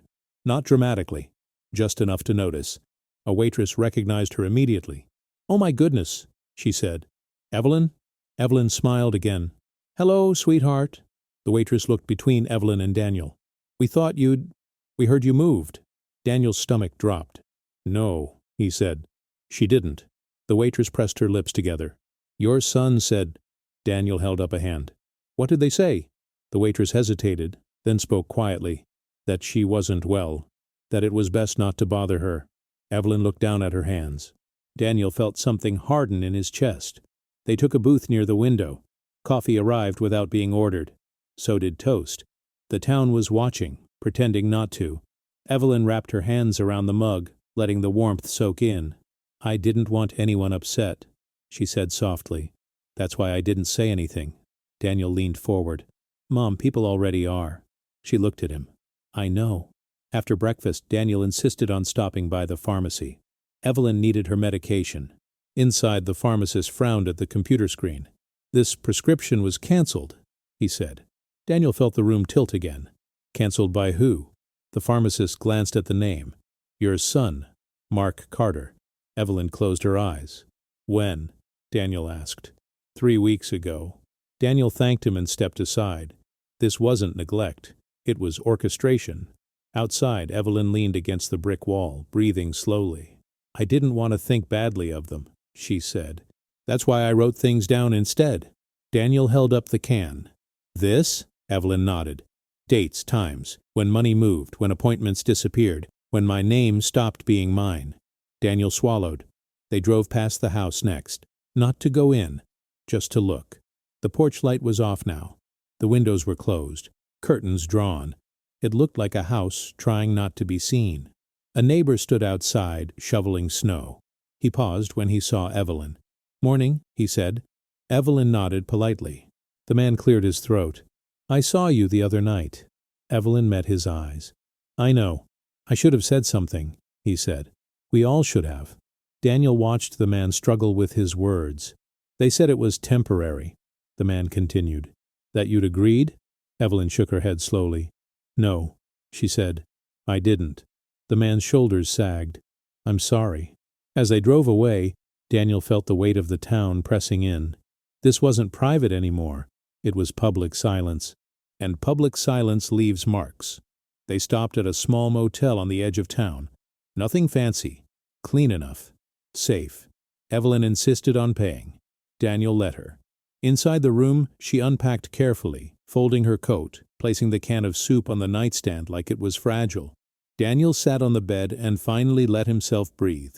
Not dramatically, just enough to notice. A waitress recognized her immediately. "Oh my goodness," she said. "Evelyn?" Evelyn smiled again. "Hello, sweetheart." The waitress looked between Evelyn and Daniel. We heard you moved." Daniel's stomach dropped. "No," he said. She didn't. The waitress pressed her lips together. "Your son said—" Daniel held up a hand. "What did they say?" The waitress hesitated, then spoke quietly. That she wasn't well. That it was best not to bother her. Evelyn looked down at her hands. Daniel felt something harden in his chest. They took a booth near the window. Coffee arrived without being ordered. So did toast. The town was watching, pretending not to. Evelyn wrapped her hands around the mug, letting the warmth soak in. "I didn't want anyone upset," she said softly. "That's why I didn't say anything." Daniel leaned forward. "Mom, people already are." She looked at him. "I know." After breakfast, Daniel insisted on stopping by the pharmacy. Evelyn needed her medication. Inside, the pharmacist frowned at the computer screen. "This prescription was canceled," he said. Daniel felt the room tilt again. "Canceled by who?" The pharmacist glanced at the name. "Your son, Mark Carter." Evelyn closed her eyes. "When?" Daniel asked. 3 weeks ago." Daniel thanked him and stepped aside. This wasn't neglect. It was orchestration. Outside, Evelyn leaned against the brick wall, breathing slowly. "I didn't want to think badly of them," she said. "That's why I wrote things down instead." Daniel held up the can. This? Evelyn nodded. Dates, times, when money moved, when appointments disappeared, when my name stopped being mine. Daniel swallowed. They drove past the house next. Not to go in, just to look. The porch light was off now. The windows were closed, curtains drawn. It looked like a house trying not to be seen. A neighbor stood outside, shoveling snow. He paused when he saw Evelyn. "Morning," he said. Evelyn nodded politely. The man cleared his throat. "I saw you the other night." Evelyn met his eyes. "I know. I should have said something," he said. "We all should have." Daniel watched the man struggle with his words. "They said it was temporary," the man continued. "That you'd agreed?" Evelyn shook her head slowly. "No," she said. "I didn't." The man's shoulders sagged. "I'm sorry." As they drove away, Daniel felt the weight of the town pressing in. This wasn't private anymore. It was public silence. And public silence leaves marks. They stopped at a small motel on the edge of town. Nothing fancy. Clean enough. Safe. Evelyn insisted on paying. Daniel let her. Inside the room, she unpacked carefully, folding her coat, placing the can of soup on the nightstand like it was fragile. Daniel sat on the bed and finally let himself breathe.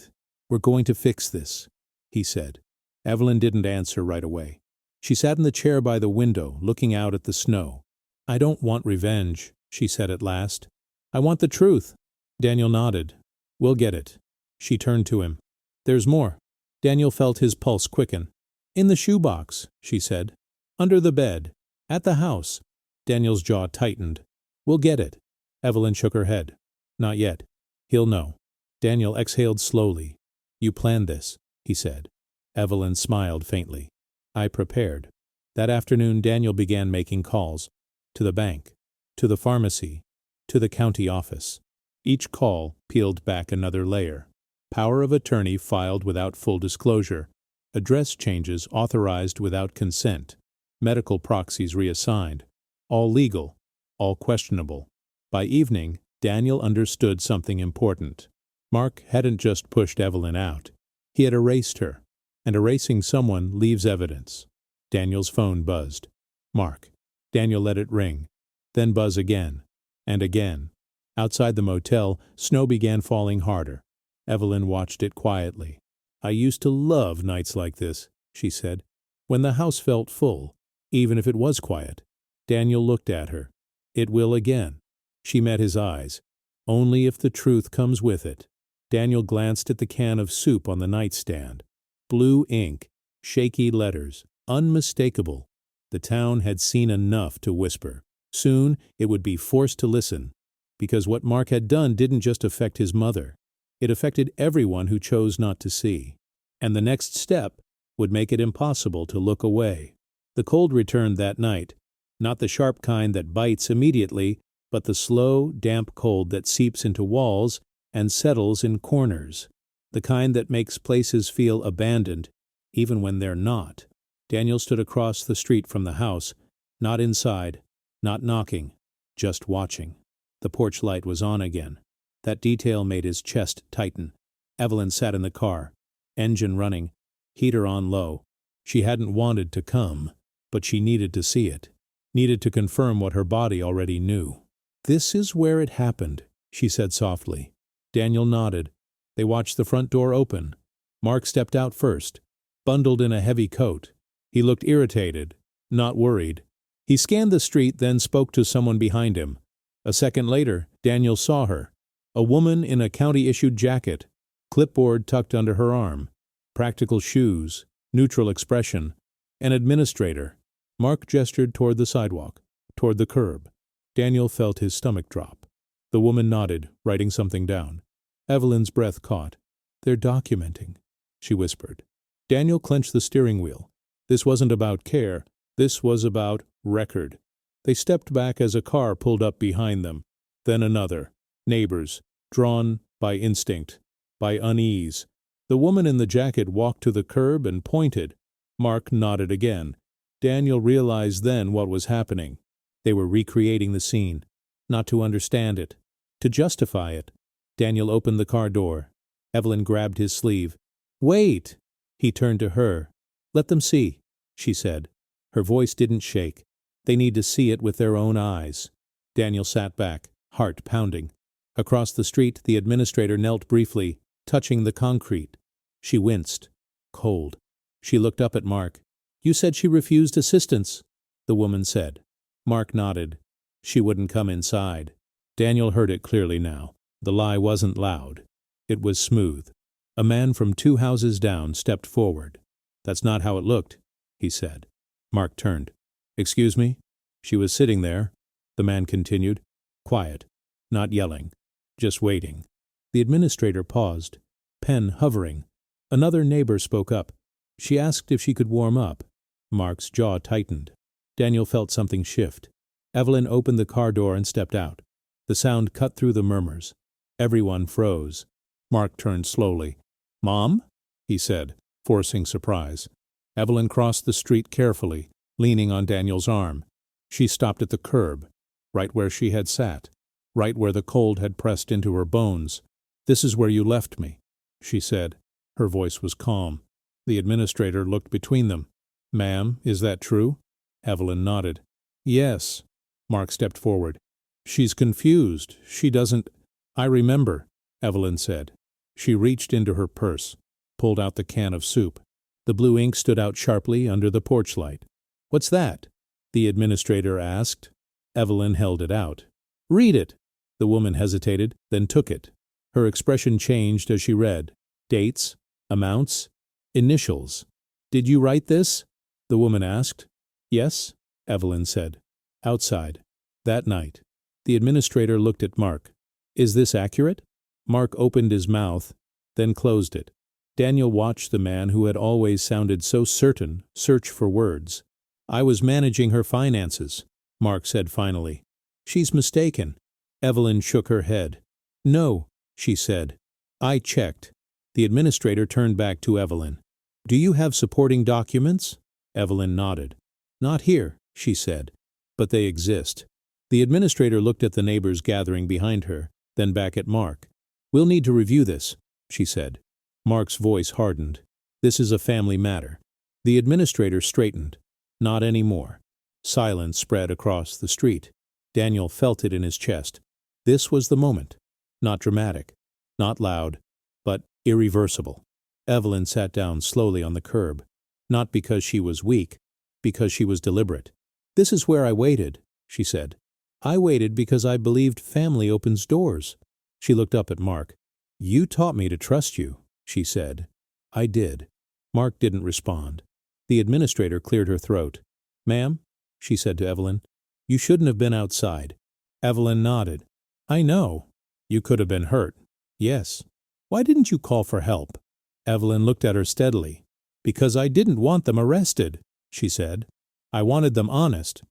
"We're going to fix this," he said. Evelyn didn't answer right away. She sat in the chair by the window, looking out at the snow. "I don't want revenge," she said at last. "I want the truth." Daniel nodded. "We'll get it." She turned to him. "There's more." Daniel felt his pulse quicken. "In the shoebox," she said. "Under the bed. At the house." Daniel's jaw tightened. "We'll get it." Evelyn shook her head. "Not yet. He'll know." Daniel exhaled slowly. "You planned this," he said. Evelyn smiled faintly. "I prepared." That afternoon Daniel began making calls. To the bank. To the pharmacy. To the county office. Each call peeled back another layer. Power of attorney filed without full disclosure. Address changes authorized without consent. Medical proxies reassigned. All legal. All questionable. By evening, Daniel understood something important. Mark hadn't just pushed Evelyn out. He had erased her. And erasing someone leaves evidence. Daniel's phone buzzed. Mark. Daniel let it ring. Then buzz again. And again. Outside the motel, snow began falling harder. Evelyn watched it quietly. "I used to love nights like this," she said, "when the house felt full, even if it was quiet." Daniel looked at her. "It will again." She met his eyes. "Only if the truth comes with it." Daniel glanced at the can of soup on the nightstand. Blue ink, shaky letters, unmistakable. The town had seen enough to whisper. Soon it would be forced to listen, because what Mark had done didn't just affect his mother. It affected everyone who chose not to see. And the next step would make it impossible to look away. The cold returned that night, not the sharp kind that bites immediately, but the slow, damp cold that seeps into walls and settles in corners. The kind that makes places feel abandoned, even when they're not. Daniel stood across the street from the house, not inside, not knocking, just watching. The porch light was on again. That detail made his chest tighten. Evelyn sat in the car, engine running, heater on low. She hadn't wanted to come, but she needed to see it, needed to confirm what her body already knew. "This is where it happened," she said softly. Daniel nodded. They watched the front door open. Mark stepped out first, bundled in a heavy coat. He looked irritated, not worried. He scanned the street, then spoke to someone behind him. A second later, Daniel saw her. A woman in a county-issued jacket, clipboard tucked under her arm, practical shoes, neutral expression, an administrator. Mark gestured toward the sidewalk, toward the curb. Daniel felt his stomach drop. The woman nodded, writing something down. Evelyn's breath caught. "They're documenting," she whispered. Daniel clenched the steering wheel. This wasn't about care. This was about record. They stepped back as a car pulled up behind them. Then another. Neighbors, drawn by instinct, by unease. The woman in the jacket walked to the curb and pointed. Mark nodded again. Daniel realized then what was happening. They were recreating the scene, not to understand it, to justify it. Daniel opened the car door. Evelyn grabbed his sleeve. "Wait!" He turned to her. "Let them see," she said. Her voice didn't shake. They need to see it with their own eyes. Daniel sat back, heart pounding. Across the street, the administrator knelt briefly, touching the concrete. She winced. Cold. She looked up at Mark. "You said she refused assistance," the woman said. Mark nodded. "She wouldn't come inside." Daniel heard it clearly now. The lie wasn't loud. It was smooth. A man from 2 houses down stepped forward. "That's not how it looked," he said. Mark turned. "Excuse me?" "She was sitting there," the man continued. "Quiet. Not yelling. Just waiting." The administrator paused, pen hovering. Another neighbor spoke up. "She asked if she could warm up." Mark's jaw tightened. Daniel felt something shift. Evelyn opened the car door and stepped out. The sound cut through the murmurs. Everyone froze. Mark turned slowly. "Mom?" he said, forcing surprise. Evelyn crossed the street carefully, leaning on Daniel's arm. She stopped at the curb, right where she had sat, right where the cold had pressed into her bones. "This is where you left me," she said. Her voice was calm. The administrator looked between them. "Ma'am, is that true?" Evelyn nodded. "Yes." Mark stepped forward. "She's confused. She doesn't—" "I remember," Evelyn said. She reached into her purse, pulled out the can of soup. The blue ink stood out sharply under the porch light. "What's that?" the administrator asked. Evelyn held it out. "Read it." The woman hesitated, then took it. Her expression changed as she read. "Dates, amounts, initials. Did you write this?" the woman asked. "Yes," Evelyn said. "Outside. That night." The administrator looked at Mark. "Is this accurate?" Mark opened his mouth, then closed it. Daniel watched the man who had always sounded so certain search for words. "I was managing her finances," Mark said finally. "She's mistaken." Evelyn shook her head. "No," she said. "I checked." The administrator turned back to Evelyn. "Do you have supporting documents?" Evelyn nodded. "Not here," she said. "But they exist." The administrator looked at the neighbors gathering behind her, then back at Mark. "We'll need to review this," she said. Mark's voice hardened. "This is a family matter." The administrator straightened. Not anymore. Silence spread across the street. Daniel felt it in his chest. This was the moment. Not dramatic, not loud, but irreversible. Evelyn sat down slowly on the curb. Not because she was weak, because she was deliberate. "This is where I waited," she said. "I waited because I believed family opens doors." She looked up at Mark. "You taught me to trust you," she said. "I did." Mark didn't respond. The administrator cleared her throat. "Ma'am," she said to Evelyn, "you shouldn't have been outside." Evelyn nodded. "I know. You could have been hurt." "Yes." "Why didn't you call for help?" Evelyn looked at her steadily. "Because I didn't want them arrested," she said. "I wanted them honest."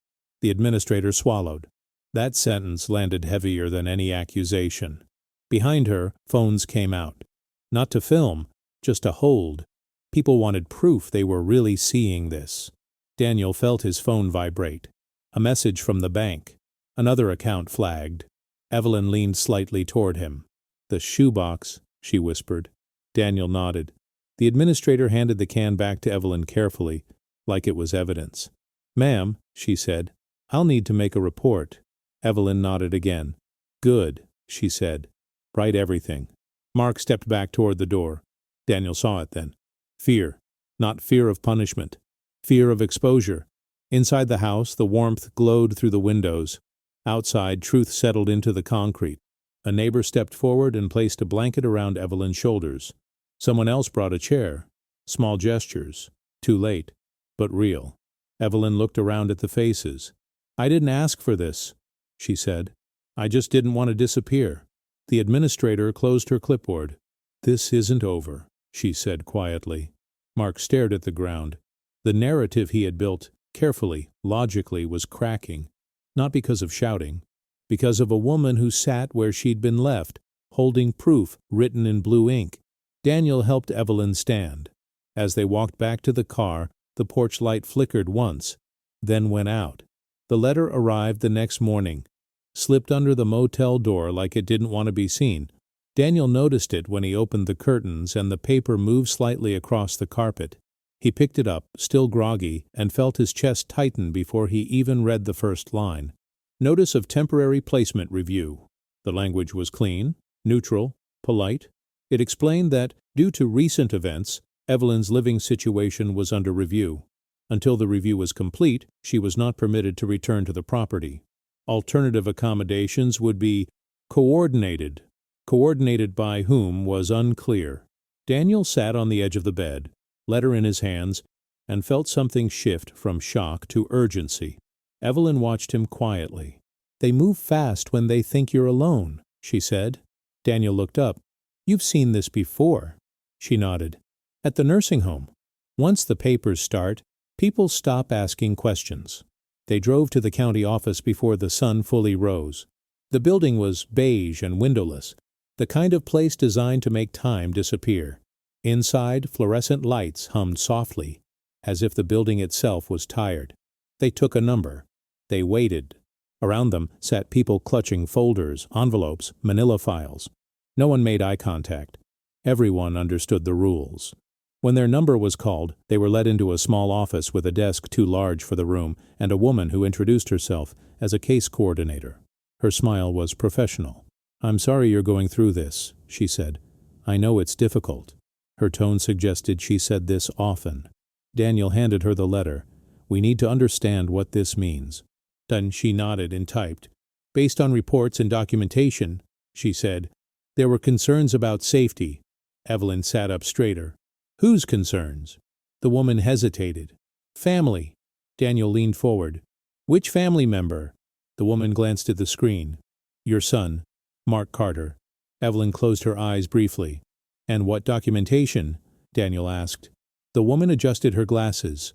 The administrator swallowed. That sentence landed heavier than any accusation. Behind her, phones came out. Not to film, just to hold. People wanted proof they were really seeing this. Daniel felt his phone vibrate. A message from the bank. Another account flagged. Evelyn leaned slightly toward him. "The shoebox," she whispered. Daniel nodded. The administrator handed the can back to Evelyn carefully, like it was evidence. "Ma'am," she said, "I'll need to make a report." Evelyn nodded again. "Good," she said. "Write everything." Mark stepped back toward the door. Daniel saw it then. Fear. Not fear of punishment. Fear of exposure. Inside the house, the warmth glowed through the windows. Outside, truth settled into the concrete. A neighbor stepped forward and placed a blanket around Evelyn's shoulders. Someone else brought a chair. Small gestures. Too late. But real. Evelyn looked around at the faces. "I didn't ask for this," she said. "I just didn't want to disappear." The administrator closed her clipboard. "This isn't over," she said quietly. Mark stared at the ground. The narrative he had built, carefully, logically, was cracking. Not because of shouting. Because of a woman who sat where she'd been left, holding proof written in blue ink. Daniel helped Evelyn stand. As they walked back to the car, the porch light flickered once, then went out. The letter arrived the next morning. Slipped under the motel door like it didn't want to be seen. Daniel noticed it when he opened the curtains and the paper moved slightly across the carpet. He picked it up, still groggy, and felt his chest tighten before he even read the first line. Notice of temporary placement review. The language was clean, neutral, polite. It explained that, due to recent events, Evelyn's living situation was under review. Until the review was complete, she was not permitted to return to the property. Alternative accommodations would be coordinated. Coordinated by whom was unclear. Daniel sat on the edge of the bed, letter in his hands, and felt something shift from shock to urgency. Evelyn watched him quietly. "They move fast when they think you're alone," she said. Daniel looked up. "You've seen this before." She nodded. "At the nursing home. Once the papers start, people stop asking questions." They drove to the county office before the sun fully rose. The building was beige and windowless, the kind of place designed to make time disappear. Inside, fluorescent lights hummed softly, as if the building itself was tired. They took a number. They waited. Around them sat people clutching folders, envelopes, manila files. No one made eye contact. Everyone understood the rules. When their number was called, they were led into a small office with a desk too large for the room and a woman who introduced herself as a case coordinator. Her smile was professional. "I'm sorry you're going through this," she said. "I know it's difficult." Her tone suggested she said this often. Daniel handed her the letter. "We need to understand what this means." Then she nodded and typed. "Based on reports and documentation," she said, "there were concerns about safety." Evelyn sat up straighter. "Whose concerns?" The woman hesitated. "Family." Daniel leaned forward. "Which family member?" The woman glanced at the screen. "Your son, Mark Carter." Evelyn closed her eyes briefly. "And what documentation?" Daniel asked. The woman adjusted her glasses.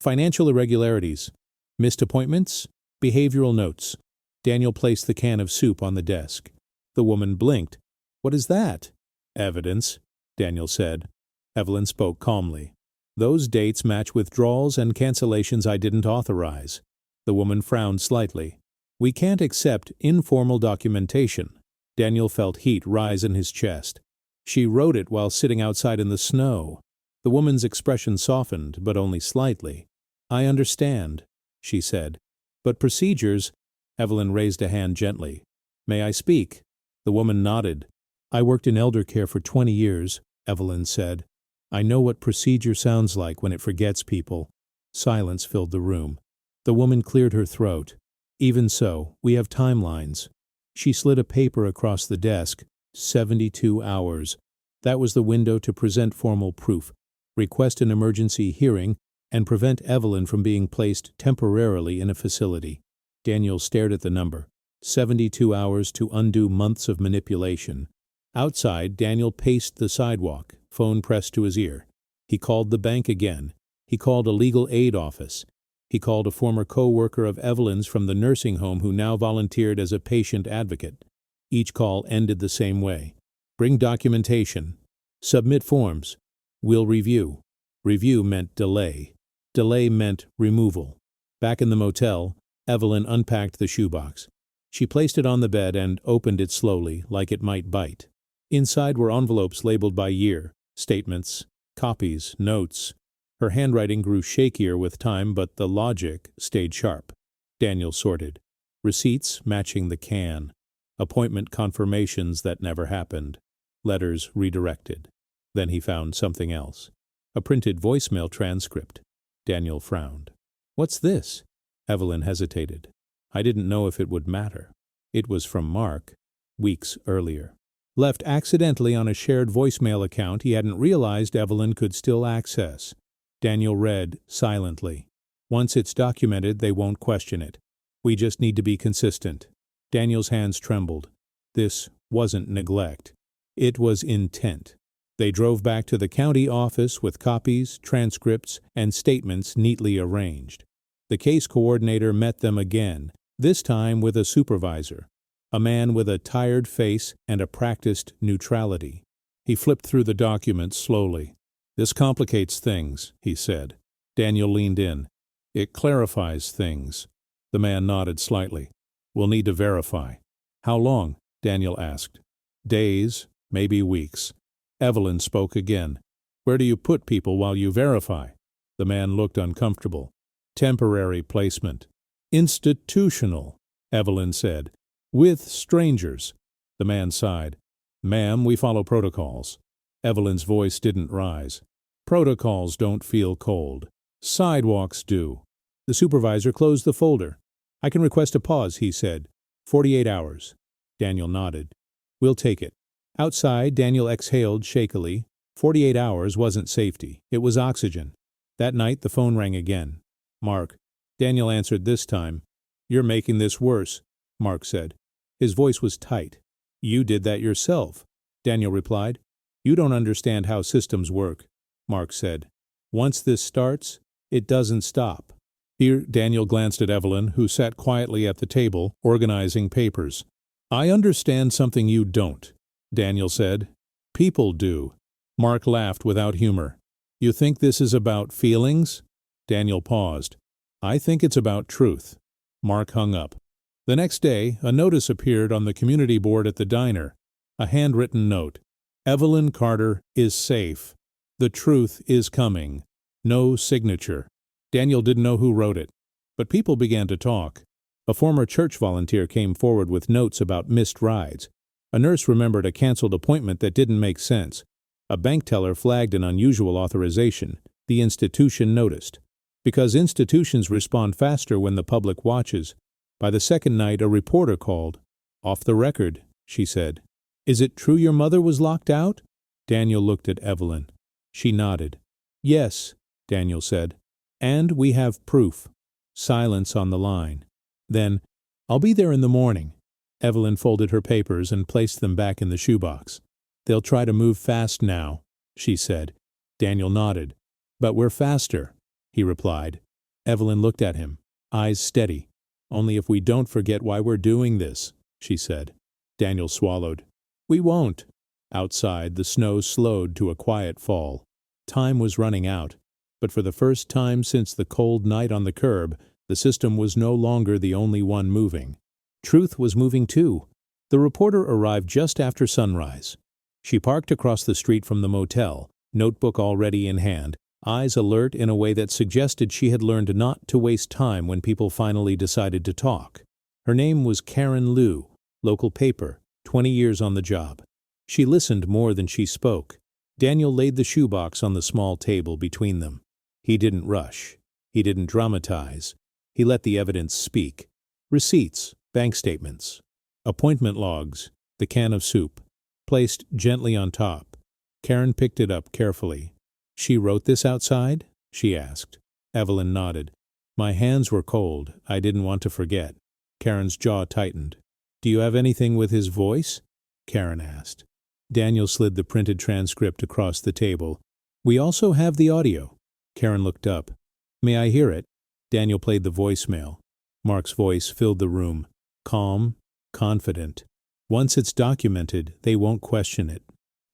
"Financial irregularities. Missed appointments. Behavioral notes." Daniel placed the can of soup on the desk. The woman blinked. "What is that?" "Evidence," Daniel said. Evelyn spoke calmly. "Those dates match withdrawals and cancellations I didn't authorize." The woman frowned slightly. "We can't accept informal documentation." Daniel felt heat rise in his chest. "She wrote it while sitting outside in the snow." The woman's expression softened, but only slightly. "I understand," she said. "But procedures—" Evelyn raised a hand gently. "May I speak?" The woman nodded. "I worked in elder care for 20 years, Evelyn said. "I know what procedure sounds like when it forgets people." Silence filled the room. The woman cleared her throat. "Even so, we have timelines." She slid a paper across the desk. 72 hours. That was the window to present formal proof, request an emergency hearing, and prevent Evelyn from being placed temporarily in a facility. Daniel stared at the number. 72 hours to undo months of manipulation. Outside, Daniel paced the sidewalk, phone pressed to his ear. He called the bank again. He called a legal aid office. He called a former co-worker of Evelyn's from the nursing home who now volunteered as a patient advocate. Each call ended the same way. "Bring documentation." "Submit forms." "We'll review." Review meant delay. Delay meant removal. Back in the motel, Evelyn unpacked the shoebox. She placed it on the bed and opened it slowly, like it might bite. Inside were envelopes labeled by year, statements, copies, notes. Her handwriting grew shakier with time, but the logic stayed sharp. Daniel sorted. Receipts matching the can. Appointment confirmations that never happened. Letters redirected. Then he found something else. A printed voicemail transcript. Daniel frowned. "What's this?" Evelyn hesitated. "I didn't know if it would matter." It was from Mark, weeks earlier. Left accidentally on a shared voicemail account he hadn't realized Evelyn could still access. Daniel read silently. "Once it's documented, they won't question it. We just need to be consistent." Daniel's hands trembled. This wasn't neglect. It was intent. They drove back to the county office with copies, transcripts, and statements neatly arranged. The case coordinator met them again, this time with a supervisor, a man with a tired face and a practiced neutrality. He flipped through the documents slowly. "This complicates things," he said. Daniel leaned in. "It clarifies things." The man nodded slightly. "We'll need to verify." "How long?" Daniel asked. "Days, maybe weeks." Evelyn spoke again. "Where do you put people while you verify?" The man looked uncomfortable. Temporary placement. Institutional, Evelyn said. With strangers. The man sighed. Ma'am, we follow protocols. Evelyn's voice didn't rise. Protocols don't feel cold. Sidewalks do. The supervisor closed the folder. I can request a pause, he said. 48 hours. Daniel nodded. We'll take it. Outside, Daniel exhaled shakily. 48 hours wasn't safety. It was oxygen. That night, the phone rang again. Mark. Daniel answered this time. You're making this worse, Mark said. His voice was tight. You did that yourself, Daniel replied. You don't understand how systems work, Mark said. Once this starts, it doesn't stop. Here, Daniel glanced at Evelyn, who sat quietly at the table, organizing papers. I understand something you don't, Daniel said. People do. Mark laughed without humor. You think this is about feelings? Daniel paused. I think it's about truth. Mark hung up. The next day, a notice appeared on the community board at the diner. A handwritten note. Evelyn Carter is safe. The truth is coming. No signature. Daniel didn't know who wrote it, but people began to talk. A former church volunteer came forward with notes about missed rides. A nurse remembered a canceled appointment that didn't make sense. A bank teller flagged an unusual authorization. The institution noticed. Because institutions respond faster when the public watches. By the second night, a reporter called. Off the record, she said. Is it true your mother was locked out? Daniel looked at Evelyn. She nodded. Yes, Daniel said. And we have proof. Silence on the line. Then, I'll be there in the morning. Evelyn folded her papers and placed them back in the shoebox. They'll try to move fast now, she said. Daniel nodded. But we're faster, he replied. Evelyn looked at him, eyes steady. Only if we don't forget why we're doing this, she said. Daniel swallowed. We won't. Outside, the snow slowed to a quiet fall. Time was running out. But for the first time since the cold night on the curb, the system was no longer the only one moving. Truth was moving too. The reporter arrived just after sunrise. She parked across the street from the motel, notebook already in hand, eyes alert in a way that suggested she had learned not to waste time when people finally decided to talk. Her name was Karen Liu, local paper, 20 years on the job. She listened more than she spoke. Daniel laid the shoebox on the small table between them. He didn't rush. He didn't dramatize. He let the evidence speak. Receipts, bank statements, appointment logs, the can of soup, placed gently on top. Karen picked it up carefully. She wrote this outside? She asked. Evelyn nodded. My hands were cold. I didn't want to forget. Karen's jaw tightened. Do you have anything with his voice? Karen asked. Daniel slid the printed transcript across the table. We also have the audio. Karen looked up. May I hear it? Daniel played the voicemail. Mark's voice filled the room. Calm, confident. Once it's documented, they won't question it.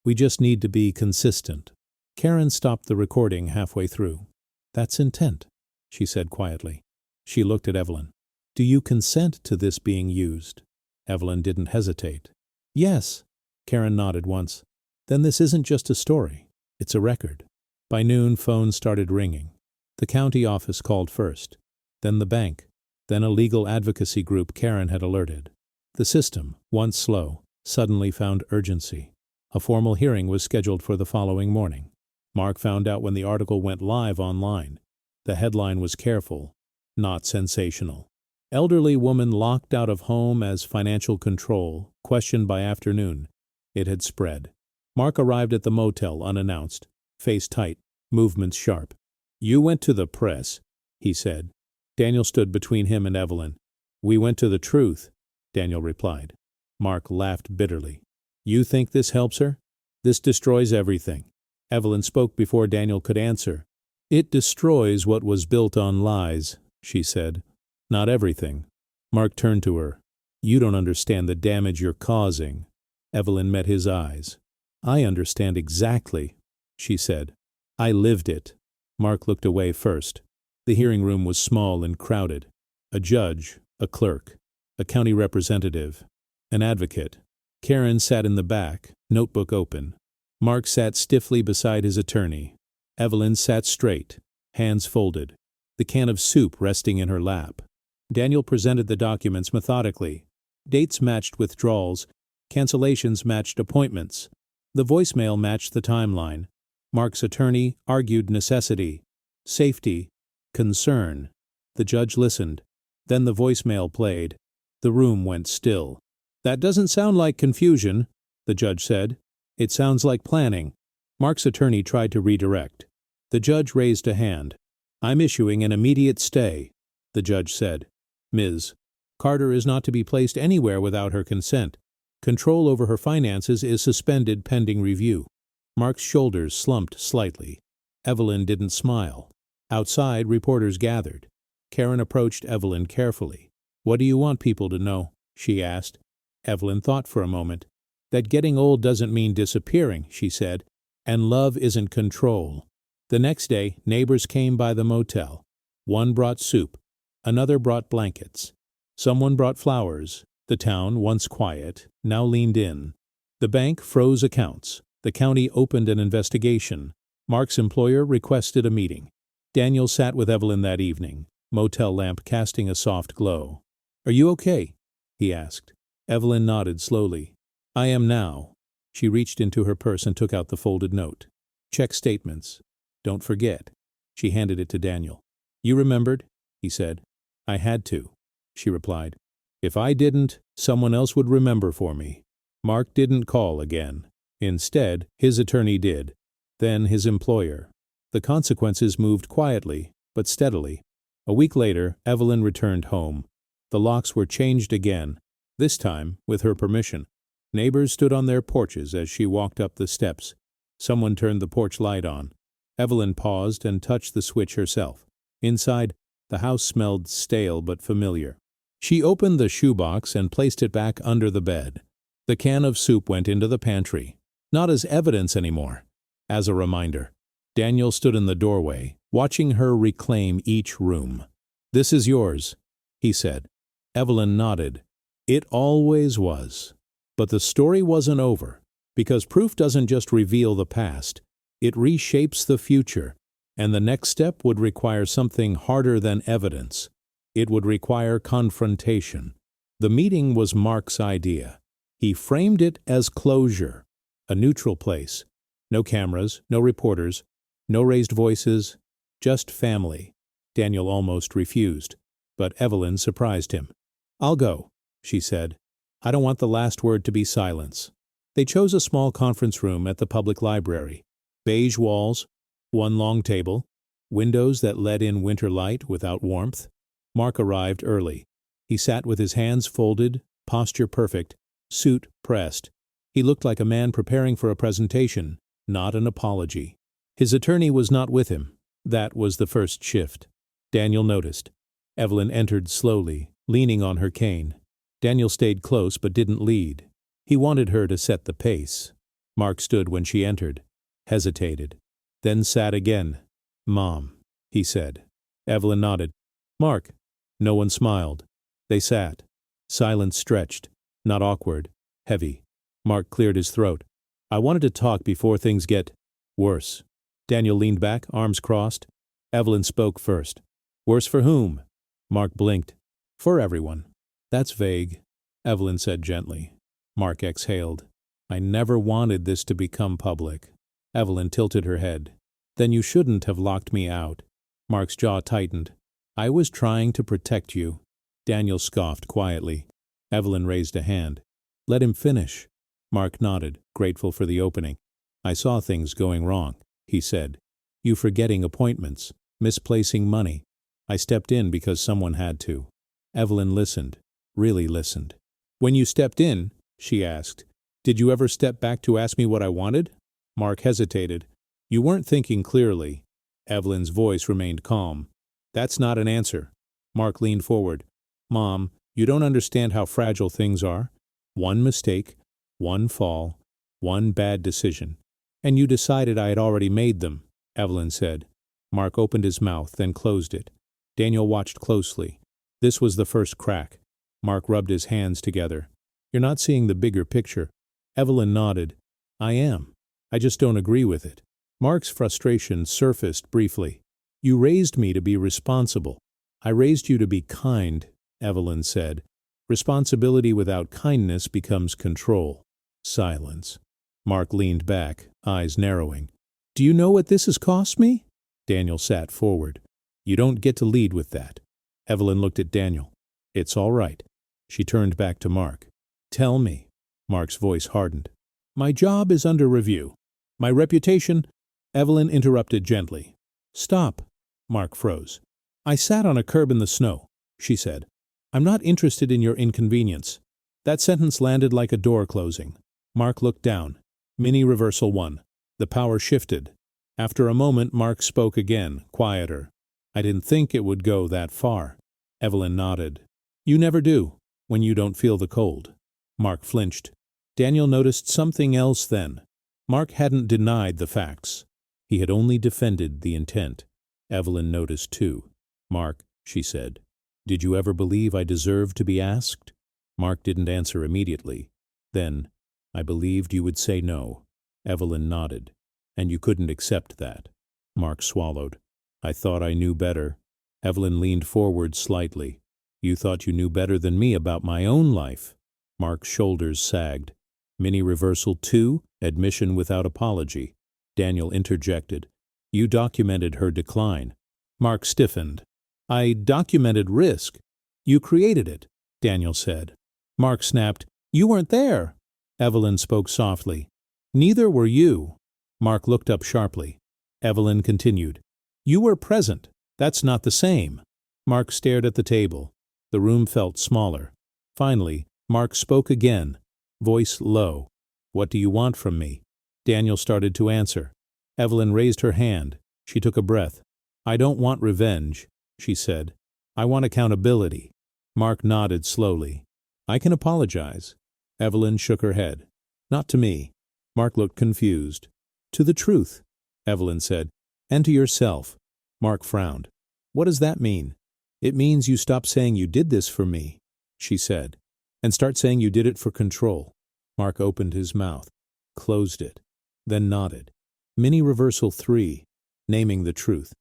We just need to be consistent. Karen stopped the recording halfway through. That's intent, she said quietly. She looked at Evelyn. Do you consent to this being used? Evelyn didn't hesitate. Yes. Karen nodded once. Then this isn't just a story. It's a record. By noon, phones started ringing. The county office called first, then the bank, then a legal advocacy group Karen had alerted. The system, once slow, suddenly found urgency. A formal hearing was scheduled for the following morning. Mark found out when the article went live online. The headline was careful, not sensational. Elderly woman locked out of home as financial control, questioned by afternoon. It had spread. Mark arrived at the motel unannounced, face tight, movements sharp. You went to the press, he said. Daniel stood between him and Evelyn. We went to the truth, Daniel replied. Mark laughed bitterly. You think this helps her? This destroys everything. Evelyn spoke before Daniel could answer. It destroys what was built on lies, she said. Not everything. Mark turned to her. You don't understand the damage you're causing. Evelyn met his eyes. I understand exactly, she said. I lived it. Mark looked away first. The hearing room was small and crowded. A judge, a clerk, a county representative, an advocate. Karen sat in the back, notebook open. Mark sat stiffly beside his attorney. Evelyn sat straight, hands folded, the can of soup resting in her lap. Daniel presented the documents methodically. Dates matched withdrawals, cancellations matched appointments. The voicemail matched the timeline. Mark's attorney argued necessity, safety, concern. The judge listened. Then the voicemail played. The room went still. "That doesn't sound like confusion," the judge said. "It sounds like planning." Mark's attorney tried to redirect. The judge raised a hand. "I'm issuing an immediate stay," the judge said. "Ms. Carter is not to be placed anywhere without her consent. Control over her finances is suspended pending review." Mark's shoulders slumped slightly. Evelyn didn't smile. Outside, reporters gathered. Karen approached Evelyn carefully. "What do you want people to know?" she asked. Evelyn thought for a moment. "That getting old doesn't mean disappearing," she said, "and love isn't control." The next day, neighbors came by the motel. One brought soup. Another brought blankets. Someone brought flowers. The town, once quiet, now leaned in. The bank froze accounts. The county opened an investigation. Mark's employer requested a meeting. Daniel sat with Evelyn that evening, motel lamp casting a soft glow. "Are you okay?" he asked. Evelyn nodded slowly. "I am now." She reached into her purse and took out the folded note. "Check statements. Don't forget." She handed it to Daniel. "You remembered?" he said. "I had to," she replied. "If I didn't, someone else would remember for me." Mark didn't call again. Instead, his attorney did. Then his employer. The consequences moved quietly, but steadily. A week later, Evelyn returned home. The locks were changed again, this time with her permission. Neighbors stood on their porches as she walked up the steps. Someone turned the porch light on. Evelyn paused and touched the switch herself. Inside, the house smelled stale but familiar. She opened the shoebox and placed it back under the bed. The can of soup went into the pantry, not as evidence anymore, as a reminder. Daniel stood in the doorway, watching her reclaim each room. "This is yours," he said. Evelyn nodded. It always was. But the story wasn't over, because proof doesn't just reveal the past, it reshapes the future, and the next step would require something harder than evidence. It would require confrontation. The meeting was Mark's idea. He framed it as closure, a neutral place. No cameras, no reporters, no raised voices, just family. Daniel almost refused, but Evelyn surprised him. "I'll go," she said. "I don't want the last word to be silence." They chose a small conference room at the public library. Beige walls, one long table, windows that let in winter light without warmth. Mark arrived early. He sat with his hands folded, posture perfect, suit pressed. He looked like a man preparing for a presentation, not an apology. His attorney was not with him. That was the first shift. Daniel noticed. Evelyn entered slowly, leaning on her cane. Daniel stayed close but didn't lead. He wanted her to set the pace. Mark stood when she entered, hesitated, then sat again. "Mom," he said. Evelyn nodded. "Mark." No one smiled. They sat. Silence stretched, not awkward, heavy. Mark cleared his throat. "I wanted to talk before things get worse." Daniel leaned back, arms crossed. Evelyn spoke first. "Worse for whom?" Mark blinked. "For everyone." "That's vague," Evelyn said gently. Mark exhaled. "I never wanted this to become public." Evelyn tilted her head. "Then you shouldn't have locked me out." Mark's jaw tightened. "I was trying to protect you." Daniel scoffed quietly. Evelyn raised a hand. "Let him finish." Mark nodded, grateful for the opening. "I saw things going wrong," he said. "You forgetting appointments, misplacing money. I stepped in because someone had to." Evelyn listened, really listened. "When you stepped in," she asked, "did you ever step back to ask me what I wanted?" Mark hesitated. "You weren't thinking clearly." Evelyn's voice remained calm. "That's not an answer." Mark leaned forward. "Mom, you don't understand how fragile things are. One mistake, one fall, one bad decision. And you decided I had already made them," Evelyn said. Mark opened his mouth, then closed it. Daniel watched closely. This was the first crack. Mark rubbed his hands together. "You're not seeing the bigger picture." Evelyn nodded. "I am. I just don't agree with it." Mark's frustration surfaced briefly. You raised me to be responsible. I raised you to be kind, Evelyn said. Responsibility without kindness becomes control. Silence. Mark leaned back, eyes narrowing. Do you know what this has cost me? Daniel sat forward. You don't get to lead with that. Evelyn looked at Daniel. It's all right. She turned back to Mark. Tell me. Mark's voice hardened. My job is under review. My reputation. Evelyn interrupted gently. Stop. Mark froze. I sat on a curb in the snow, she said. I'm not interested in your inconvenience. That sentence landed like a door closing. Mark looked down. Mini reversal 1. The power shifted. After a moment, Mark spoke again, quieter. I didn't think it would go that far. Evelyn nodded. You never do, when you don't feel the cold. Mark flinched. Daniel noticed something else then. Mark hadn't denied the facts. He had only defended the intent. Evelyn noticed too. Mark, she said, did you ever believe I deserved to be asked? Mark didn't answer immediately. Then, I believed you would say no. Evelyn nodded. And you couldn't accept that. Mark swallowed. I thought I knew better. Evelyn leaned forward slightly. You thought you knew better than me about my own life. Mark's shoulders sagged. Mini reversal 2, admission without apology. Daniel interjected. You documented her decline. Mark stiffened. I documented risk. You created it, Daniel said. Mark snapped. You weren't there. Evelyn spoke softly. Neither were you. Mark looked up sharply. Evelyn continued. You were present. That's not the same. Mark stared at the table. The room felt smaller. Finally, Mark spoke again, voice low. What do you want from me? Daniel started to answer. Evelyn raised her hand. She took a breath. I don't want revenge, she said. I want accountability. Mark nodded slowly. I can apologize. Evelyn shook her head. Not to me. Mark looked confused. To the truth, Evelyn said, and to yourself. Mark frowned. What does that mean? It means you stop saying you did this for me, she said, and start saying you did it for control. Mark opened his mouth, closed it, then nodded. Mini reversal 3, naming the truth.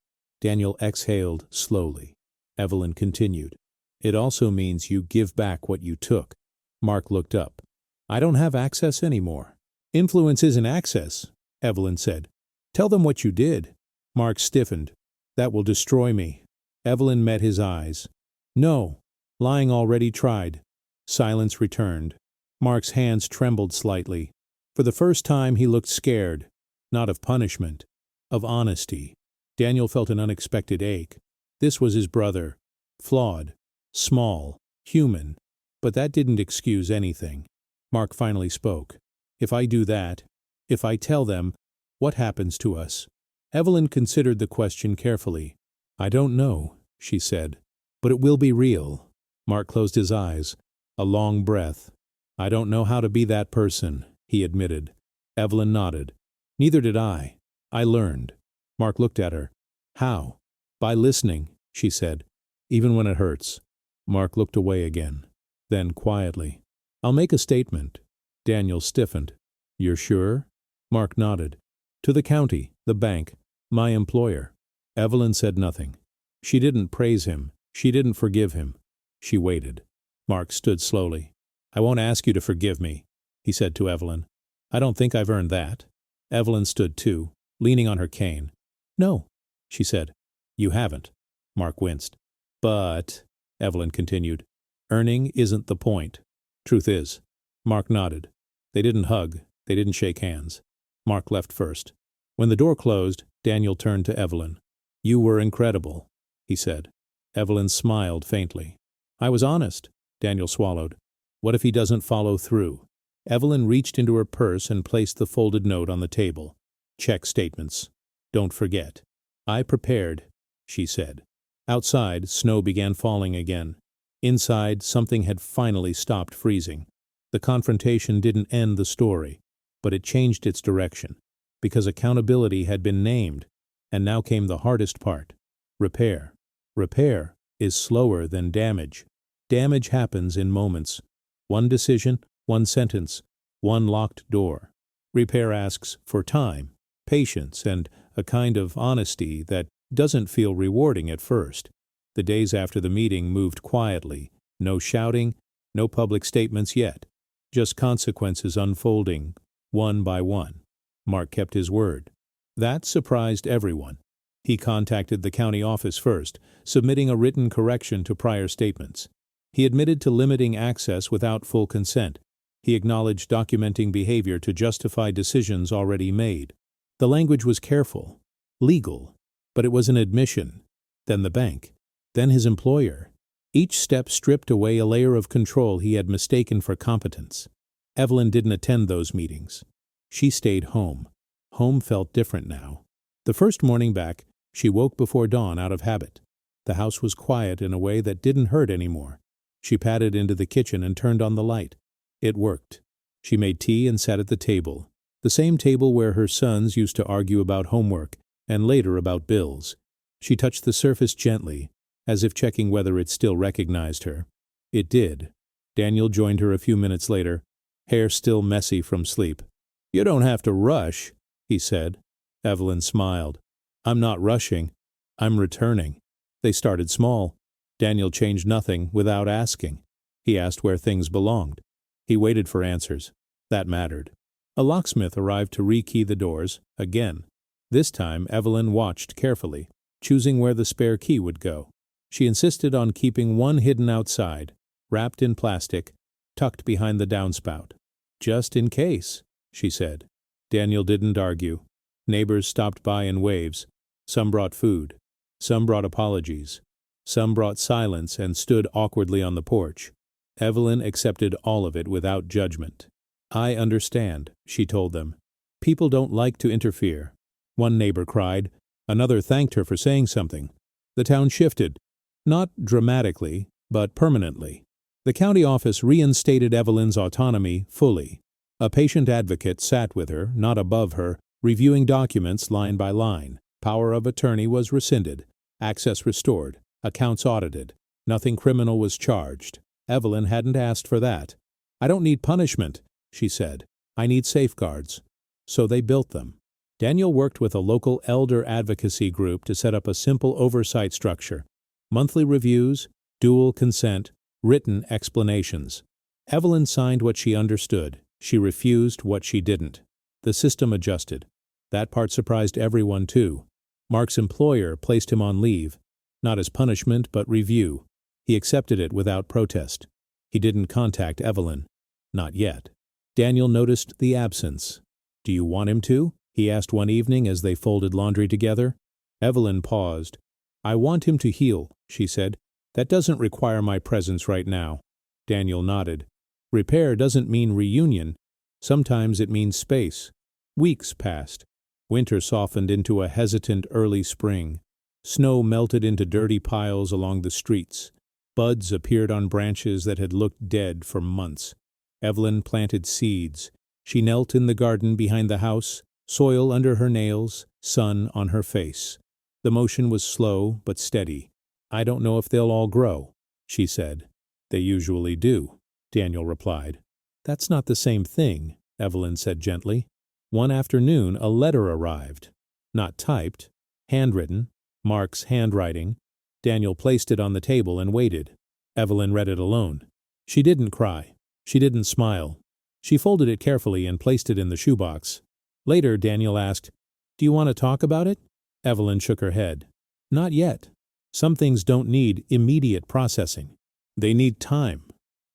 Daniel exhaled slowly. Evelyn continued. It also means you give back what you took. Mark looked up. I don't have access anymore. Influence isn't access, Evelyn said. Tell them what you did. Mark stiffened. That will destroy me. Evelyn met his eyes. No. Lying already tried. Silence returned. Mark's hands trembled slightly. For the first time he looked scared. Not of punishment. Of honesty. Daniel felt an unexpected ache. This was his brother. Flawed. Small. Human. But that didn't excuse anything. Mark finally spoke. If I do that, if I tell them, what happens to us? Evelyn considered the question carefully. I don't know, she said, but it will be real. Mark closed his eyes. A long breath. I don't know how to be that person, he admitted. Evelyn nodded. Neither did I. I learned. Mark looked at her. How? By listening, she said, even when it hurts. Mark looked away again. Then quietly. I'll make a statement. Daniel stiffened. You're sure? Mark nodded. To the county, the bank, my employer. Evelyn said nothing. She didn't praise him. She didn't forgive him. She waited. Mark stood slowly. I won't ask you to forgive me, he said to Evelyn. I don't think I've earned that. Evelyn stood too, leaning on her cane. No, she said. You haven't. Mark winced. But, Evelyn continued, earning isn't the point. Truth is. Mark nodded. They didn't hug. They didn't shake hands. Mark left first. When the door closed, Daniel turned to Evelyn. You were incredible, he said. Evelyn smiled faintly. I was honest, Daniel swallowed. What if he doesn't follow through? Evelyn reached into her purse and placed the folded note on the table. Check statements. Don't forget. I prepared, she said. Outside, snow began falling again. Inside, something had finally stopped freezing. The confrontation didn't end the story, but it changed its direction, because accountability had been named, and now came the hardest part. Repair. Repair is slower than damage. Damage happens in moments. One decision, one sentence, one locked door. Repair asks for time, patience, and a kind of honesty that doesn't feel rewarding at first. The days after the meeting moved quietly. No shouting, no public statements yet. Just consequences unfolding, one by one. Mark kept his word. That surprised everyone. He contacted the county office first, submitting a written correction to prior statements. He admitted to limiting access without full consent. He acknowledged documenting behavior to justify decisions already made. The language was careful, legal, but it was an admission. Then the bank. Then his employer. Each step stripped away a layer of control he had mistaken for competence. Evelyn didn't attend those meetings. She stayed home. Home felt different now. The first morning back, she woke before dawn out of habit. The house was quiet in a way that didn't hurt anymore. She padded into the kitchen and turned on the light. It worked. She made tea and sat at the table, the same table where her sons used to argue about homework and later about bills. She touched the surface gently, as if checking whether it still recognized her. It did. Daniel joined her a few minutes later, hair still messy from sleep. "You don't have to rush," he said. Evelyn smiled. "I'm not rushing. I'm returning." They started small. Daniel changed nothing without asking. He asked where things belonged. He waited for answers. That mattered. A locksmith arrived to rekey the doors, again. This time Evelyn watched carefully, choosing where the spare key would go. She insisted on keeping one hidden outside, wrapped in plastic, tucked behind the downspout. "Just in case," she said. Daniel didn't argue. Neighbors stopped by in waves. Some brought food. Some brought apologies. Some brought silence and stood awkwardly on the porch. Evelyn accepted all of it without judgment. "I understand," she told them. "People don't like to interfere." One neighbor cried. Another thanked her for saying something. The town shifted. Not dramatically, but permanently. The county office reinstated Evelyn's autonomy fully. A patient advocate sat with her, not above her, reviewing documents line by line. Power of attorney was rescinded. Access restored. Accounts audited. Nothing criminal was charged. Evelyn hadn't asked for that. "I don't need punishment," she said. "I need safeguards." So they built them. Daniel worked with a local elder advocacy group to set up a simple oversight structure. Monthly reviews, dual consent, written explanations. Evelyn signed what she understood. She refused what she didn't. The system adjusted. That part surprised everyone too. Mark's employer placed him on leave, not as punishment but review. He accepted it without protest. He didn't contact Evelyn. Not yet. Daniel noticed the absence. "Do you want him to?" he asked one evening as they folded laundry together. Evelyn paused. "I want him to heal," she said. "That doesn't require my presence right now." Daniel nodded. "Repair doesn't mean reunion. Sometimes it means space." Weeks passed. Winter softened into a hesitant early spring. Snow melted into dirty piles along the streets. Buds appeared on branches that had looked dead for months. Evelyn planted seeds. She knelt in the garden behind the house, soil under her nails, sun on her face. The motion was slow but steady. "I don't know if they'll all grow," she said. "They usually do," Daniel replied. "That's not the same thing," Evelyn said gently. One afternoon a letter arrived. Not typed, handwritten, Mark's handwriting. Daniel placed it on the table and waited. Evelyn read it alone. She didn't cry. She didn't smile. She folded it carefully and placed it in the shoebox. Later, Daniel asked, "Do you want to talk about it?" Evelyn shook her head. "Not yet. Some things don't need immediate processing. They need time."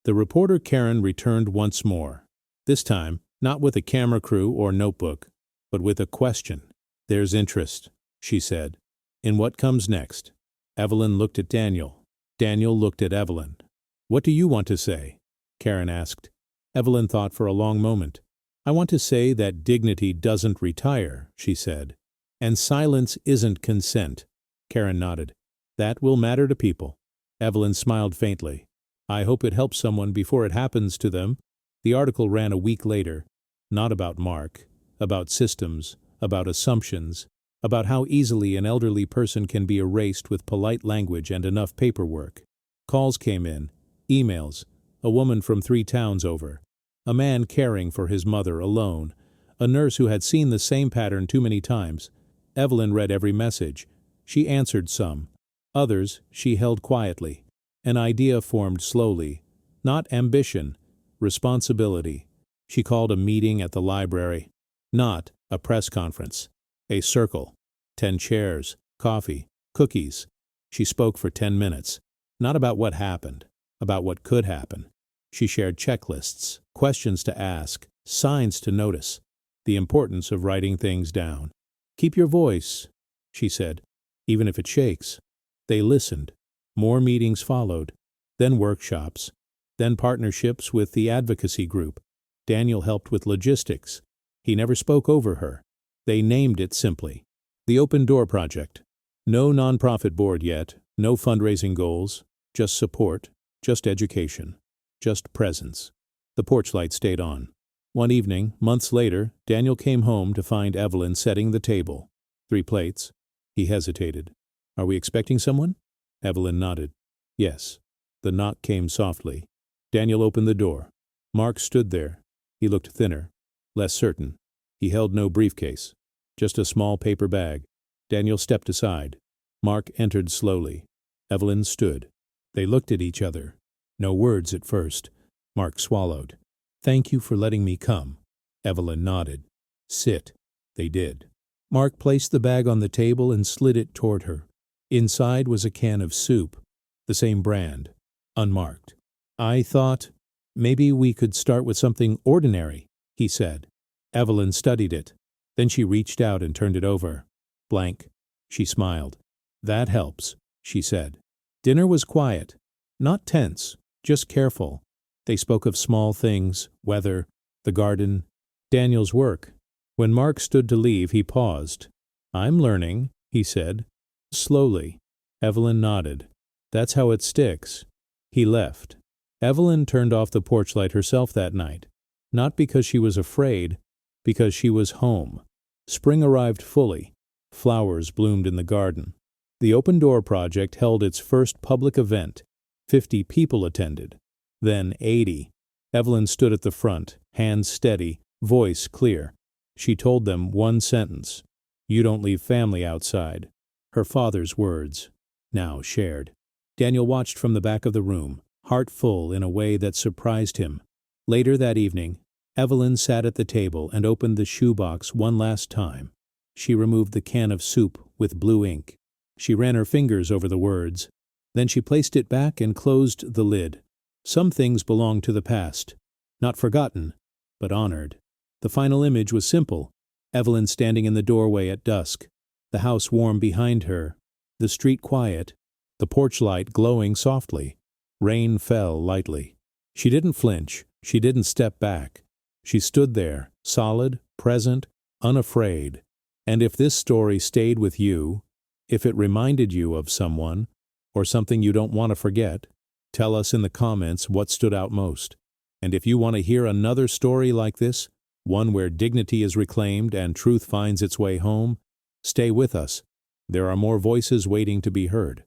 The reporter Karen returned once more. This time, not with a camera crew or notebook, but with a question. "There's interest," she said. "In what comes next?" Evelyn looked at Daniel. Daniel looked at Evelyn. "What do you want to say?" Karen asked. Evelyn thought for a long moment. "I want to say that dignity doesn't retire," she said. "And silence isn't consent." Karen nodded. "That will matter to people." Evelyn smiled faintly. "I hope it helps someone before it happens to them." The article ran a week later. Not about Mark, about systems, about assumptions, about how easily an elderly person can be erased with polite language and enough paperwork. Calls came in, emails, a woman from 3 towns over, a man caring for his mother alone, a nurse who had seen the same pattern too many times. Evelyn read every message. She answered some. Others she held quietly. An idea formed slowly. Not ambition, responsibility. She called a meeting at the library. Not a press conference. A circle. 10 chairs, coffee, cookies. She spoke for 10 minutes. Not about what happened, about what could happen. She shared checklists, questions to ask, signs to notice, the importance of writing things down. Keep your voice, she said, even if it shakes. They listened. More meetings followed, then workshops, then partnerships with the advocacy group. Daniel helped with logistics. He never spoke over her. They named it simply. The Open Door Project. No nonprofit board yet, no fundraising goals, just support, just education, just presence. The porch light stayed on. One evening, months later, Daniel came home to find Evelyn setting the table. 3 plates. He hesitated. Are we expecting someone? Evelyn nodded. Yes. The knock came softly. Daniel opened the door. Mark stood there. He looked thinner, less certain. He held no briefcase, just a small paper bag. Daniel stepped aside. Mark entered slowly. Evelyn stood. They looked at each other. No words at first. Mark swallowed. Thank you for letting me come. Evelyn nodded. Sit. They did. Mark placed the bag on the table and slid it toward her. Inside was a can of soup, the same brand, unmarked. I thought, maybe we could start with something ordinary, he said. Evelyn studied it. Then she reached out and turned it over. Blank. She smiled. That helps, she said. Dinner was quiet. Not tense, just careful. They spoke of small things, weather, the garden, Daniel's work. When Mark stood to leave, he paused. I'm learning, he said. Slowly. Evelyn nodded. That's how it sticks. He left. Evelyn turned off the porch light herself that night. Not because she was afraid, because she was home. Spring arrived fully. Flowers bloomed in the garden. The Open Door Project held its first public event. 50 people attended. Then 80. Evelyn stood at the front, hands steady, voice clear. She told them one sentence. You don't leave family outside. Her father's words, now shared. Daniel watched from the back of the room, heart full in a way that surprised him. Later that evening, Evelyn sat at the table and opened the shoebox one last time. She removed the can of soup with blue ink. She ran her fingers over the words. Then she placed it back and closed the lid. Some things belong to the past, not forgotten, but honored. The final image was simple. Evelyn standing in the doorway at dusk, the house warm behind her, the street quiet, the porch light glowing softly. Rain fell lightly. She didn't flinch. She didn't step back. She stood there, solid, present, unafraid. And if this story stayed with you, if it reminded you of someone, or something you don't want to forget, tell us in the comments what stood out most. And if you want to hear another story like this, one where dignity is reclaimed and truth finds its way home, stay with us. There are more voices waiting to be heard.